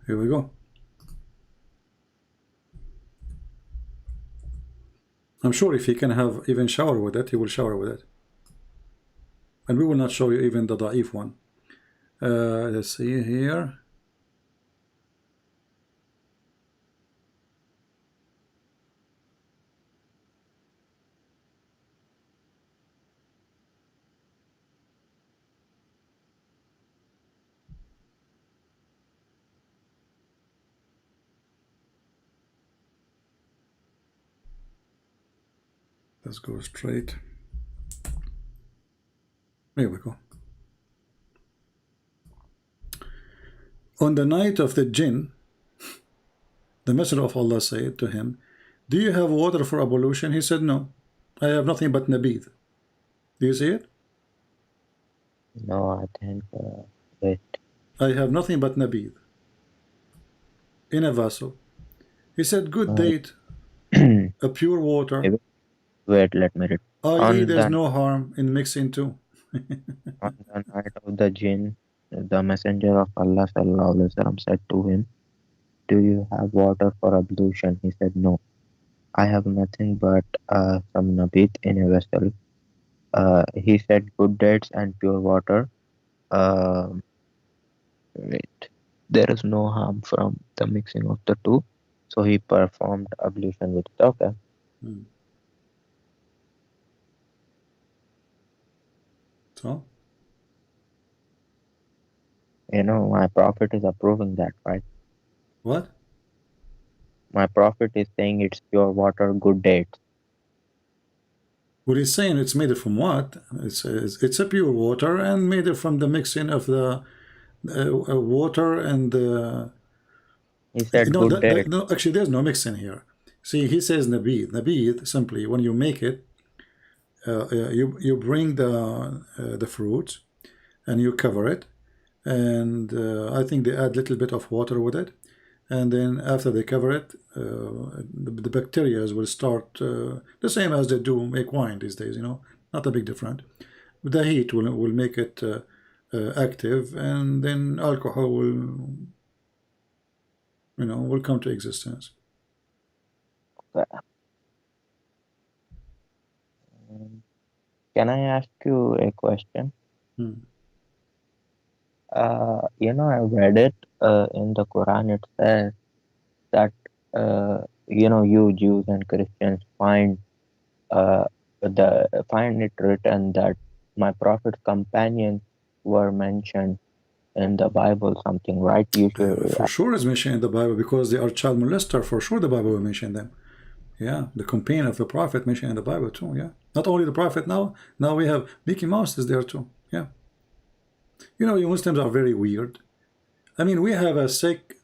Here we go. I'm sure if he can have even shower with it, he will shower with it. And we will not show you even the da'if one. Let's see here. Let's go straight. Here we go. On the night of the jinn, the Messenger of Allah said to him, do you have water for ablution? He said, no, I have nothing but nabith. Do you see it? No, I think wait. I have nothing but nabith in a vessel. He said, good date, a pure water. Wait, let me read. I.e. there's no harm in mixing too. On the night of the jinn, the Messenger of Allah ﷺ said to him, do you have water for ablution? He said, no, I have nothing but some nabith in a vessel. He said, good dates and pure water. Wait, there is no harm from the mixing of the two. So he performed ablution with it. Okay. So? You know, my prophet is approving that, right? What? My prophet is saying it's pure water, good dates. What he's saying, it's made from what? It's a pure water and made from the mixing of the water and the... He said no, good dates. no, actually there's no mixing here. See, he says nabith. Nabith, simply, when you make it, you bring the fruits and you cover it, and I think they add a little bit of water with it, and then after they cover it, the bacteria will start the same as they do make wine these days, you know, not a big difference. The heat will make it active, and then alcohol will, you know, will come to existence. Can I ask you a question? You know, I read it in the Quran. It says that you know, you Jews and Christians find it written that my prophet's companions were mentioned in the Bible, something, right? You should, For sure is mentioned in the Bible, because they are child molester. For sure the Bible will mention them. Yeah, the companion of the prophet mentioned in the Bible too. Yeah, not only the prophet. Now we have Mickey Mouse is there too. Yeah, you know, you Muslims are very weird. I mean, we have a sick,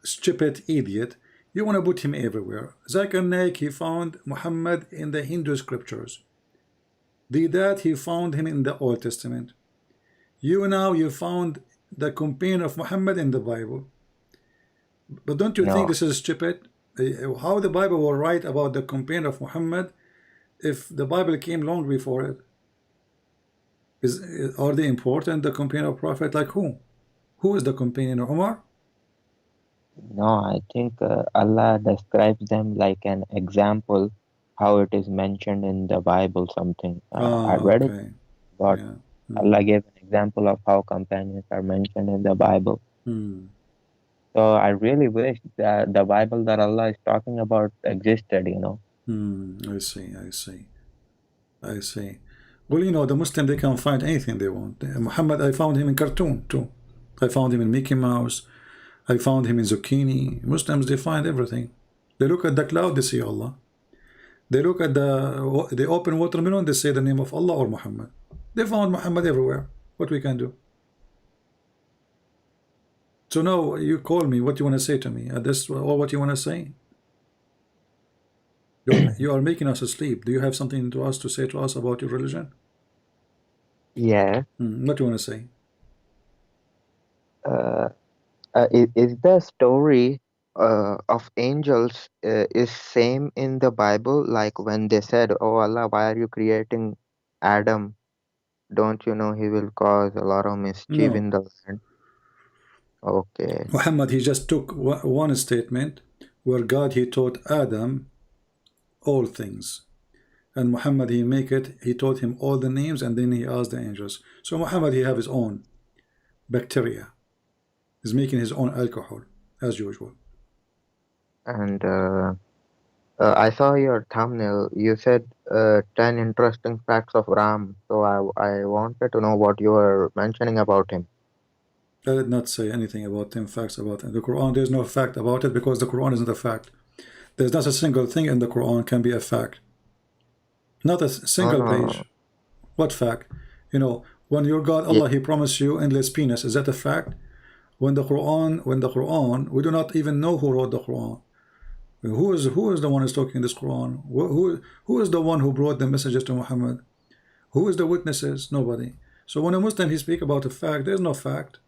stupid idiot. You want to put him everywhere. Zakir Naik, he found Muhammad in the Hindu scriptures. Didat, he found him in the Old Testament. You found the companion of Muhammad in the Bible. But don't you think this is stupid? How the Bible will write about the companion of Muhammad if the Bible came long before it? Are they important, the companion of Prophet? Like who? Who is the companion of Umar? No, I think Allah describes them like an example, how it is mentioned in the Bible, something. I read it, but Allah gave an example of how companions are mentioned in the Bible. So I really wish that the Bible that Allah is talking about existed, you know. I see. Well, you know, the Muslim, they can find anything they want. Muhammad, I found him in cartoon too. I found him in Mickey Mouse. I found him in zucchini. Muslims, they find everything. They look at the cloud, they see Allah. They look at the open watermelon, they say the name of Allah or Muhammad. They found Muhammad everywhere. What we can do? So now you call me, what you want to say to me? This all what you want to say? You are making us asleep. Do you have something to say to us about your religion? Yeah. What do you want to say? Is the story of angels is same in the Bible? Like when they said, "Oh Allah, why are you creating Adam? Don't you know he will cause a lot of mischief in the land?" Okay. Muhammad, he just took one statement where God, he taught Adam all things, and Muhammad, he taught him all the names, and then he asked the angels. So Muhammad, he have his own bacteria. He's making his own alcohol as usual. And I saw your thumbnail. You said 10 interesting facts of Ram. So I wanted to know what you were mentioning about him. I did not say anything about 10 facts about him. The Quran, there's no fact about it, because the Quran isn't a fact. There's not a single thing in the Quran can be a fact. Not a single page. What fact? You know, when your God Allah, he promised you endless penis, is that a fact? When the Quran, we do not even know who wrote the Quran. Who is the one who's talking in this Quran? Who is the one who brought the messages to Muhammad? Who is the witnesses? Nobody. So when a Muslim, he speak about a fact, there's no fact.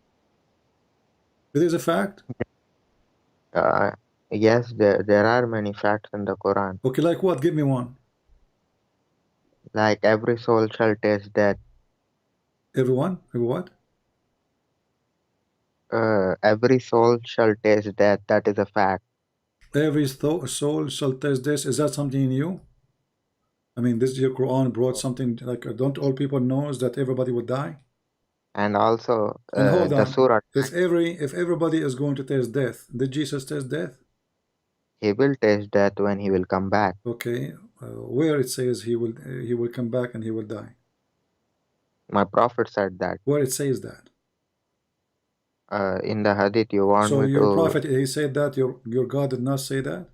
It is a fact. Yes, there are many facts in the Quran. Okay, like what? Give me one. Like every soul shall taste death. Everyone? Every what? Every soul shall taste death. That is a fact. Every soul shall taste this. Is that something new? I mean, this your Quran brought something like, don't all people know that everybody would die? And also, and hold the on. surah. If everybody is going to taste death, did Jesus taste death? He will taste death when he will come back. Okay, where it says he will come back and he will die? My prophet said that. Where it says that? In the Hadith, you want so me your to... prophet, he said that. Your God did not say that?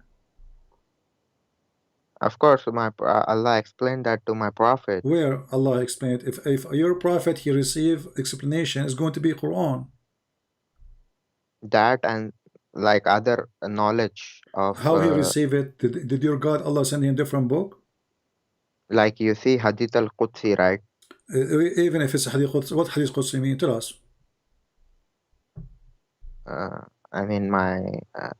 Of course, Allah explained that to my prophet. Where Allah explained? If your prophet, he received explanation, it's going to be Quran. That and like other knowledge of... How he received it? Did your God Allah send him different book? Like you see Hadith al-Qudsi, right? Even if it's Hadith Qudsi, what Hadith Qudsi mean? Tell us. I mean, my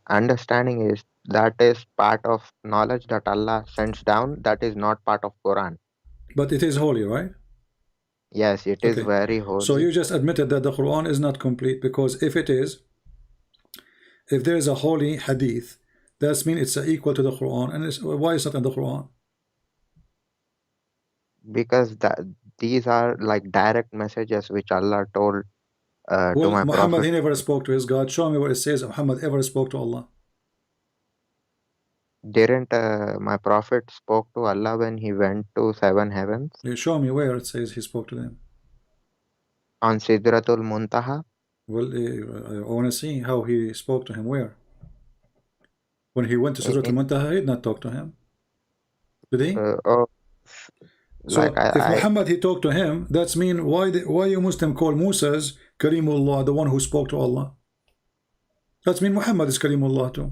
understanding is that is part of knowledge that Allah sends down. That is not part of Quran. But it is holy, right? Yes, it is Okay. very So holy. you just admitted that the Quran is not complete, because if it is, if there is a holy hadith, that means it's equal to the Quran. And why is it in the Quran? Because these are like direct messages which Allah told to Well, my Muhammad, prophet. he never spoke to his God. Show me where it says Muhammad ever spoke to Allah. Didn't my prophet spoke to Allah when he went to seven heavens You show me where it says he spoke to them. on Sidratul Muntaha? Well, I want to see how he spoke to him. Where? When he went to Surah In- Al-Muntaha, he did not talk to him. Did he? oh, So like if Muhammad he talked to him, that's mean why you Muslim call Musa's Kalimullah, the one who spoke to Allah? That's mean Muhammad is Kalimullah too.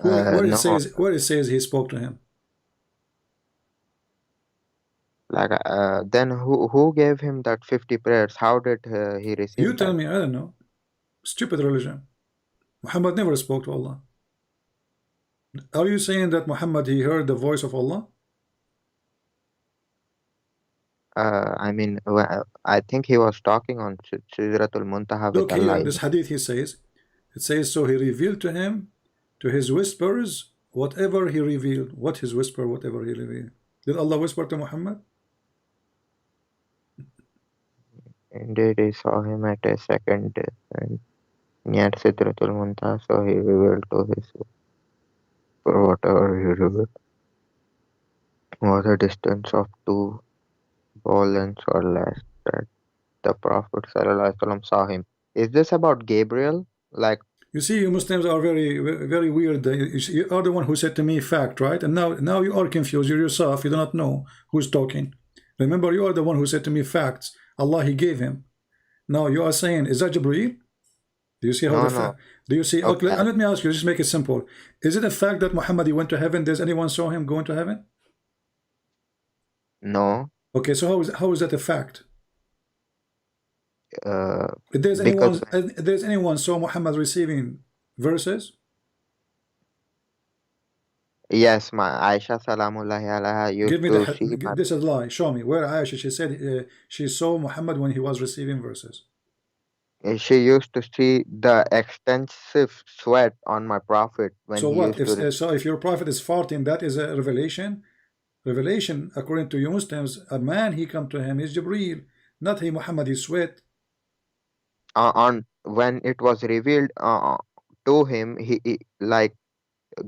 Where no, it says he spoke to him. like then who gave him that 50 prayers? How did he receive You tell that? me, I don't know. Stupid religion. Muhammad never spoke to Allah. Are you saying that Muhammad he heard the voice of Allah? I mean, I think he was talking on Sidratul Muntaha with Look here, Allah. this hadith he says, it says, so he revealed to him, to his whispers, whatever he revealed. What his whisper, whatever he revealed. Did Allah whisper to Muhammad? Indeed, he saw him at a second and near Sidratul Muntaha, so he revealed to his for whatever he revealed was a distance of 2 ball lengths or less that the Prophet ﷺ saw him. Is this about Gabriel? Like, You see, you Muslims are very weird. You are the one who said to me fact, right? And now you are confused. You yourself, you do not know who's talking. Remember, you are the one who said to me facts. Allah, he gave him. Now you are saying, is that Jibreel? Do you see how no. do you see? Okay. Let me ask you, just make it simple. Is it a fact that Muhammad he went to heaven? Does anyone saw him going to heaven? No. Okay, so how is that a fact? If Because there's anyone saw Muhammad receiving verses? yes, my Aisha Salamullahi alaiha used Give me to see this is a lie. Show me where Aisha she said she saw Muhammad when he was receiving verses. she used to see the extensive sweat on my prophet when So he what used to. so if your prophet is farting, that is a revelation. Revelation, according to you Muslims, a man he come to him is Jibreel, not he Muhammad he sweat. On when it was revealed to him, he like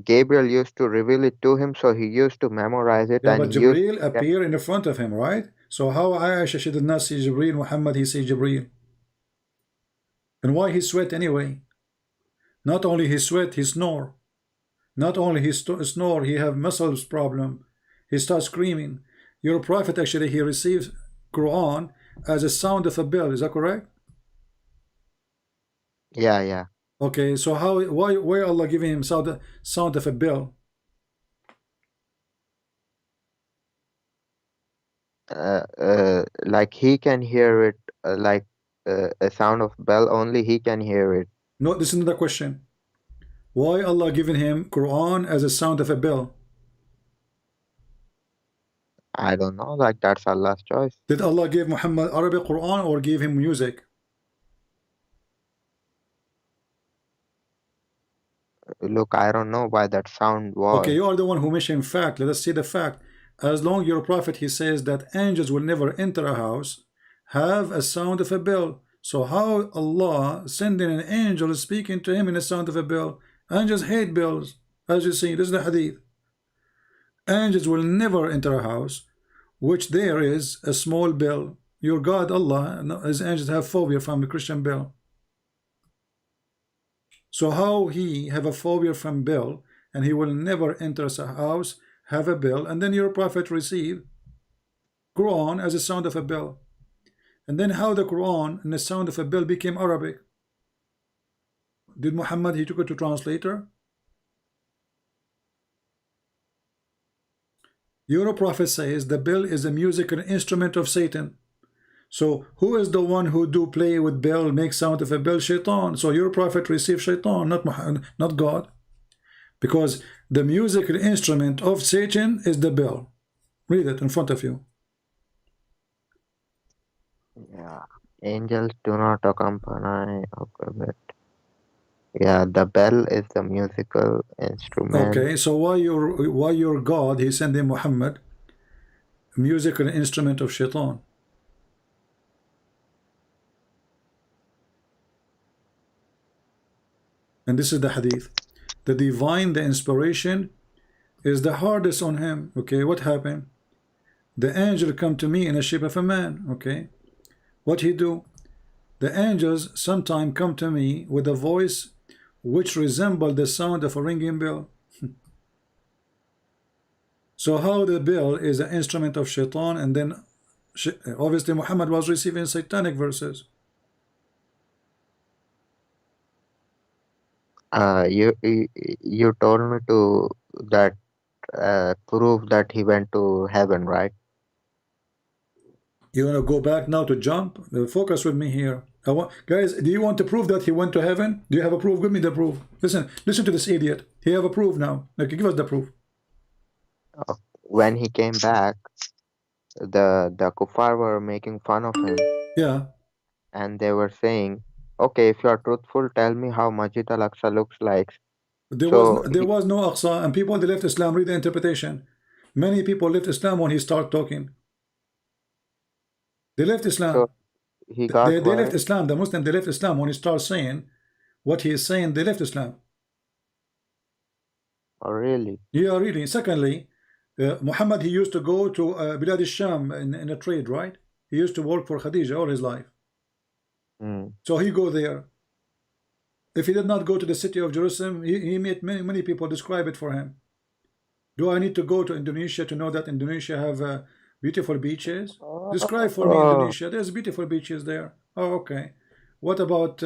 Gabriel used to reveal it to him, so he used to memorize it, Yeah, and but he used Jibreel appear in the front of him, right? So how Aisha she did not see Jibreel, Muhammad he see Jibreel? And why he sweat anyway? Not only he sweat, he snore. Not only he snore, he have muscles problem. He starts screaming. Your prophet actually he receives Quran as a sound of a bell. Is that correct? yeah. Okay, so why Allah giving him sound of a bell? Like he can hear it, like a sound of bell. Only he can hear it. No, this is another question. Why Allah giving him Quran as a sound of a bell? I don't know. Like that's Allah's choice. Did Allah give Muhammad Arabic Quran or give him music? Look, I don't know why that sound was. Okay, you are the one who mentioned fact. Let us see the fact. As long your prophet he says that angels will never enter a house, have a sound of a bell. So how Allah sending an angel speaking to him in the sound of a bell? Angels hate bells, as you see. This is the hadith. Angels will never enter a house which there is a small bell. Your God Allah, his angels have phobia from the Christian bell. So how he have a phobia from bell and he will never enter a house, have a bell, and then your prophet receive Quran as a sound of a bell. And then how the Quran and the sound of a bell became Arabic? Did Muhammad he took it to translator? Your prophet says the bell is a musical instrument of Satan. So who is the one who do play with bell, make sound of a bell? Shaitan. So your prophet received shaitan, not Muhammad, not God. Because the musical instrument of Satan is the bell. Read it in front of you. Yeah. Angels do not accompany. Okay, but yeah, the bell is the musical instrument. Okay, so why your God, he sent him Muhammad, musical instrument of shaitan? And this is the hadith. The divine, the inspiration is the hardest on him. Okay, what happened? The angel come to me in the shape of a man. Okay, what he do? The angels sometime come to me with a voice which resemble the sound of a ringing bell. So how the bell is an instrument of shaitan, and then obviously Muhammad was receiving satanic verses. You told me to that prove that he went to heaven, right? You want to go back now to jump? Focus with me here. Guys, do you want to prove that he went to heaven? Do you have a proof? Give me the proof. Listen to this idiot. He have a proof now. Okay, give us the proof. When he came back, the kuffar were making fun of him. Yeah. And they were saying, okay, if you are truthful, tell me how Masjid al-Aqsa looks like. There was no Aqsa, and people they left Islam. Read the interpretation. Many people left Islam when he started talking. They left Islam. So he got they left Islam. The Muslim, they left Islam when he starts saying what he is saying. They left Islam. Oh, really? Yeah, really. Secondly, Muhammad, he used to go to Bilad al-Sham in a trade, right? He used to work for Khadija all his life. So he go there. If he did not go to the city of Jerusalem, he met many people describe it for him. Do I need to go to Indonesia to know that Indonesia have beautiful beaches? Describe for me Indonesia. There's beautiful beaches there. Oh, okay. What about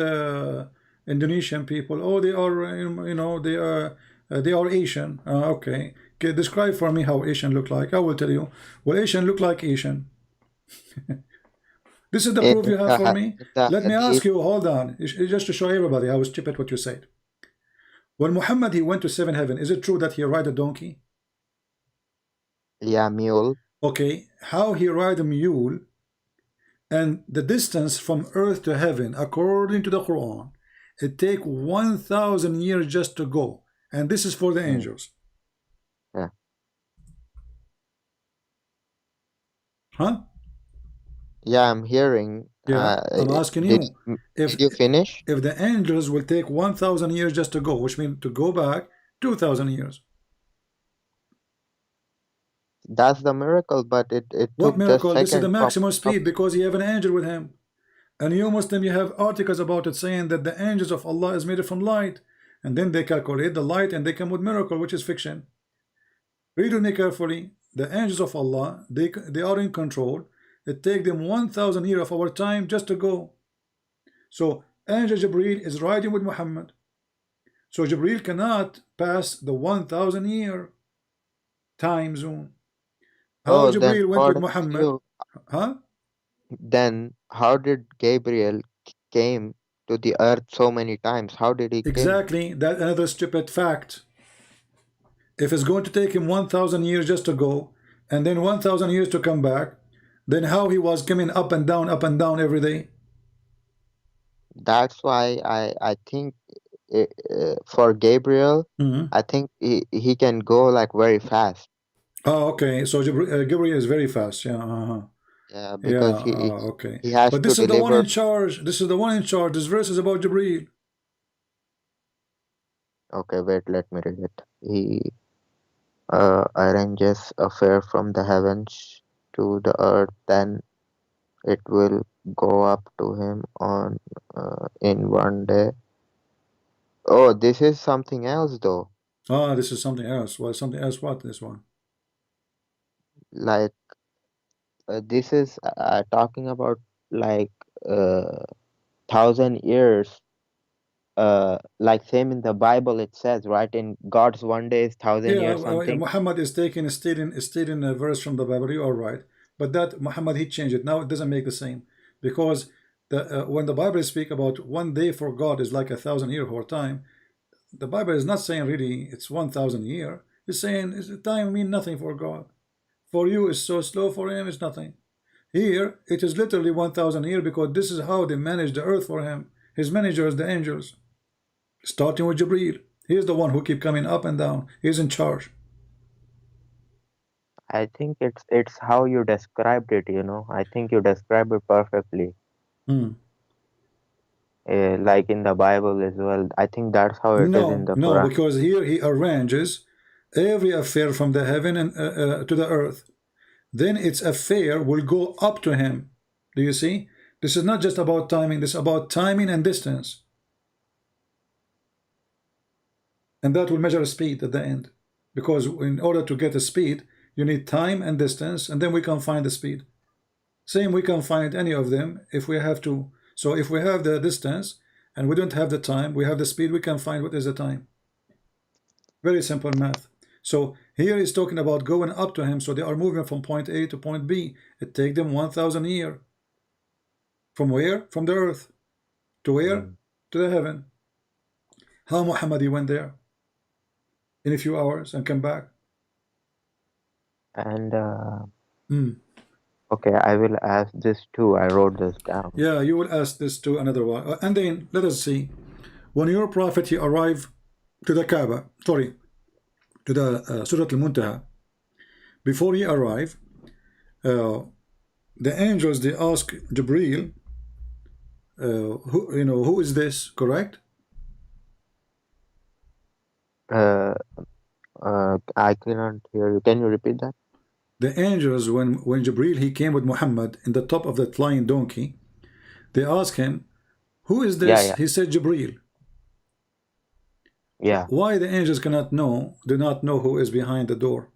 Indonesian people? Oh, they are, you know, they are Asian. Okay. Describe for me how Asian look like. I will tell you. Well, Asian look like Asian. This is the proof you have for me. Let me ask you. Hold on. Just to show everybody how stupid what you said. When Muhammad he went to 7 heaven, is it true that he ride a donkey? Yeah, mule. Okay, how he ride a mule, and the distance from earth to heaven, according to the Quran, it take 1,000 years just to go, and this is for the angels. Yeah. Huh? Yeah, I'm hearing. Yeah, I'm asking you. Did you finish? If the angels will take 1,000 years just to go, which means to go back 2,000 years. That's the miracle, but it What took miracle? just This is the maximum seconds speed because you have an angel with him. And you Muslim, you have articles about it saying that the angels of Allah is made from light. And then they calculate the light and they come with miracle, which is fiction. Read with me carefully. The angels of Allah, they are in control. It takes them 1,000 years of our time just to go. So Angel Jibreel is riding with Muhammad. So Jibreel cannot pass the 1,000 year time zone. How Jibreel went with Muhammad? Huh? Then how did Gabriel came to the earth so many times? How did he exactly came? That's another stupid fact. If it's going to take him 1,000 years just to go, and then 1,000 years to come back, then how he was coming up and down every day? That's why I think for Gabriel, I think he can go like very fast. Oh, okay. So Gabriel is very fast. Yeah. Yeah, because okay. He has but this to is deliver... the one in charge. This is the one in charge. This verse is about Jibreel. Okay, wait. Let me read it. He arranges a fare from the heavens to the earth, then it will go up to him on in one day. Oh, this is something else though. Ah, this is something else. Well, something else. What this one? Like this is talking about like 1,000 years. Like same in the Bible it says, right? In God's one day is 1,000 years something. Muhammad is taking a stating a verse from the Bible. You are right, but that Muhammad he changed it. Now it doesn't make the same. because when the Bible speaks about 1 day for God is like 1,000 years or time, the Bible is not saying really it's 1,000 years. It's saying time means nothing for God. For you it's so slow, for him it's nothing. Here it is literally 1,000 years, because this is how they manage the earth for him. His managers, the angels, starting with Jibreel. He is the one who keep coming up and down. He's in charge. I think it's how you described it, you know. I think you described it perfectly. Like in the Bible as well. I think that's how it is in the No, Quran. because here he arranges every affair from the heaven and to the earth. Then its affair will go up to him. Do you see? This is not just about timing. This is about timing and distance. And that will measure speed at the end. Because in order to get a speed, you need time and distance, and then we can find the speed. Same, we can find any of them if we have to. So if we have the distance and we don't have the time, we have the speed, we can find what is the time. Very simple math. So here he's talking about going up to him. So they are moving from point A to point B. It takes them 1,000 years. From where? From the earth. To where? To the heaven. How Muhammad he went there? In a few hours and come back. And okay, I will ask this too. I wrote this down. Yeah, you will ask this to another one. And then let us see. When your prophet he arrived to the Kaaba, sorry, to the Surah Al-Muntaha, before he arrived, the angels they ask Jibreel, who is this? Correct? I cannot hear you. Can you repeat that? The angels, when Jibreel he came with Muhammad in the top of that flying donkey, they asked him, who is this? Yeah. He said Jibreel. Yeah. Why the angels do not know who is behind the door?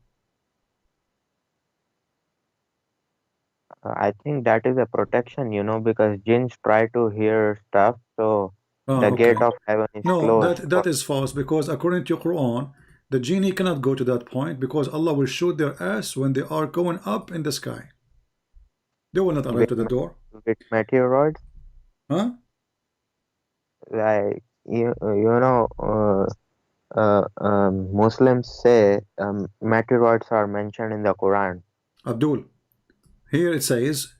I think that is a protection, you know, because jinns try to hear stuff, so the gate of heaven is closed. That is false, because according to Quran, the genie cannot go to that point, because Allah will shoot their ass when they are going up in the sky. They will not arrive to the door. With meteoroids? Huh? Like, Muslims say meteoroids are mentioned in the Quran. Abdul, here it says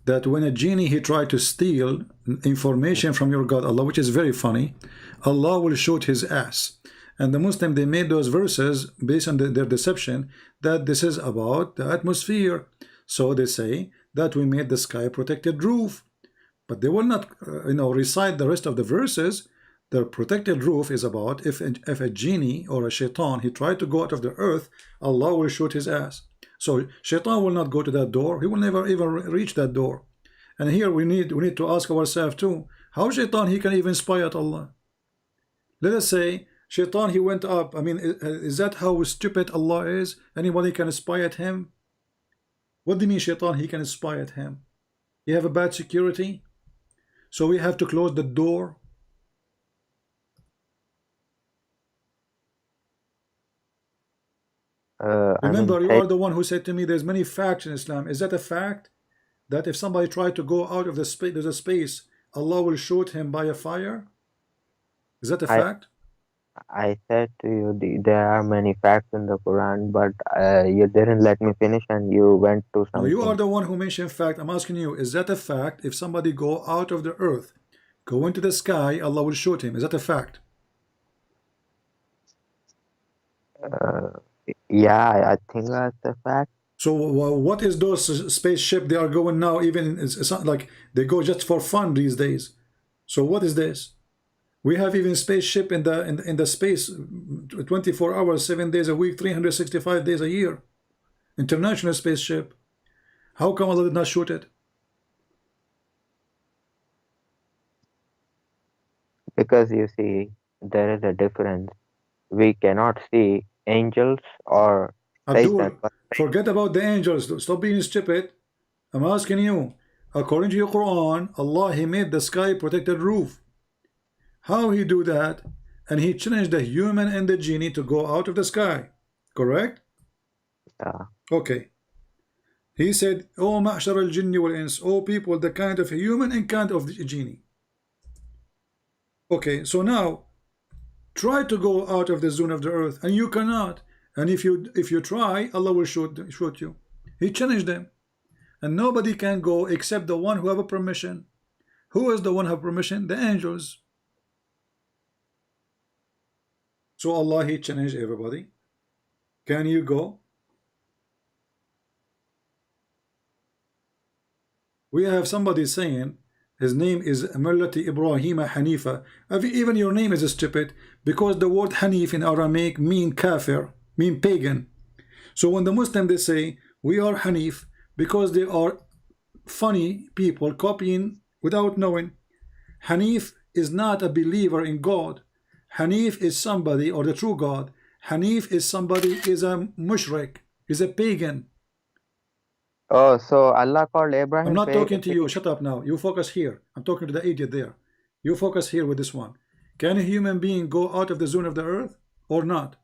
that when a genie he tried to steal information from your God Allah, which is very funny, Allah will shoot his ass. And the Muslim they made those verses based on their deception that this is about the atmosphere. So they say that we made the sky protected roof, but they will not recite the rest of the verses. The protected roof is about if a genie or a shaitan he tried to go out of the earth, Allah will shoot his ass. So shaitan will not go to that door. He will never even reach that door. And here we need to ask ourselves too, how shaitan he can even spy at Allah? Let us say shaitan he went up. I mean, is that how stupid Allah is? Anybody can spy at him? What do you mean shaitan he can spy at him? You have a bad security, so we have to close the door. Remember, you are the one who said to me there's many facts in Islam. Is that a fact? That if somebody tried to go out of the space, there's a space, Allah will shoot him by a fire? Is that a fact? I said to you there are many facts in the Quran, but you didn't let me finish and you went to something. No, you are the one who mentioned fact. I'm asking you, is that a fact? If somebody go out of the earth, go into the sky, Allah will shoot him. Is that a fact? Yeah, I think that's a fact. So what is those spaceship they are going now? Even it's not like they go just for fun these days. So what is this? We have even spaceship in the space 24 hours, 7 days a week, 365 days a year. International spaceship. How come Allah did not shoot it? Because you see, there is a difference. We cannot see angels or Abdul, forget about the angels. Stop being stupid. I'm asking you, according to your Quran, Allah he made the sky protected roof. How he do that? And he challenged the human and the genie to go out of the sky. Correct? Yeah. Okay. He said, "O ma'shar al-jinni wal-ins, O people, the kind of human and kind of the genie." Okay, so now try to go out of the zone of the earth, and you cannot. And if you try, Allah will shoot you. He challenged them, and nobody can go except the one who have a permission. Who is the one who have permission? The angels. So Allah, He challenged everybody. Can you go? We have somebody saying his name is Millati Ibrahim Hanifa. Even your name is stupid, because the word Hanif in Aramaic mean kafir, mean pagan. So when the Muslim they say we are Hanif, because they are funny people copying without knowing. Hanif is not a believer in God. Hanif is somebody, or the true God. Hanif is somebody, is a mushrik, is a pagan. Oh, so Allah called Abraham. I'm not talking to you. Shut up now. You focus here. I'm talking to the idiot there. You focus here with this one. Can a human being go out of the zone of the earth or not?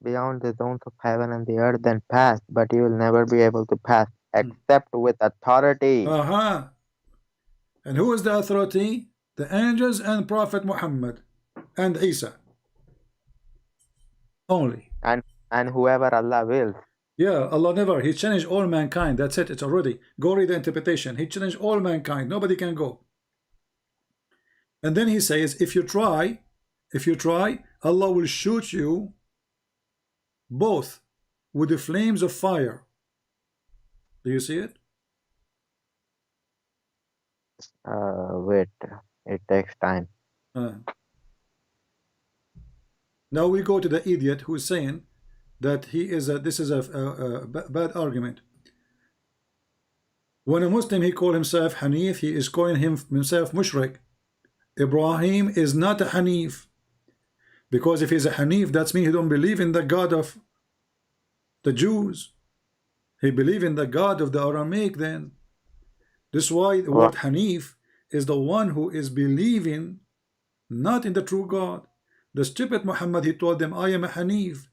Beyond the zones of heaven and the earth, then pass, but you will never be able to pass except with authority. And who is the authority? The angels and Prophet Muhammad and Isa. Only. And whoever Allah wills. Yeah, Allah never. He challenged all mankind. That's it. It's already. Go read the interpretation. He challenged all mankind. Nobody can go. And then he says, if you try, Allah will shoot you both with the flames of fire. Do you see it? Wait, it takes time. Now we go to the idiot who is saying that this is a bad argument. When a Muslim he call himself Hanif, he is calling himself mushrik. Ibrahim is not a Hanif, because if he's a Hanif, that means he don't believe in the God of the Jews. He believe in the God of the Aramaic. Then this is why the word Hanif is the one who is believing not in the true God. The stupid Muhammad, he told them, I am a Hanif.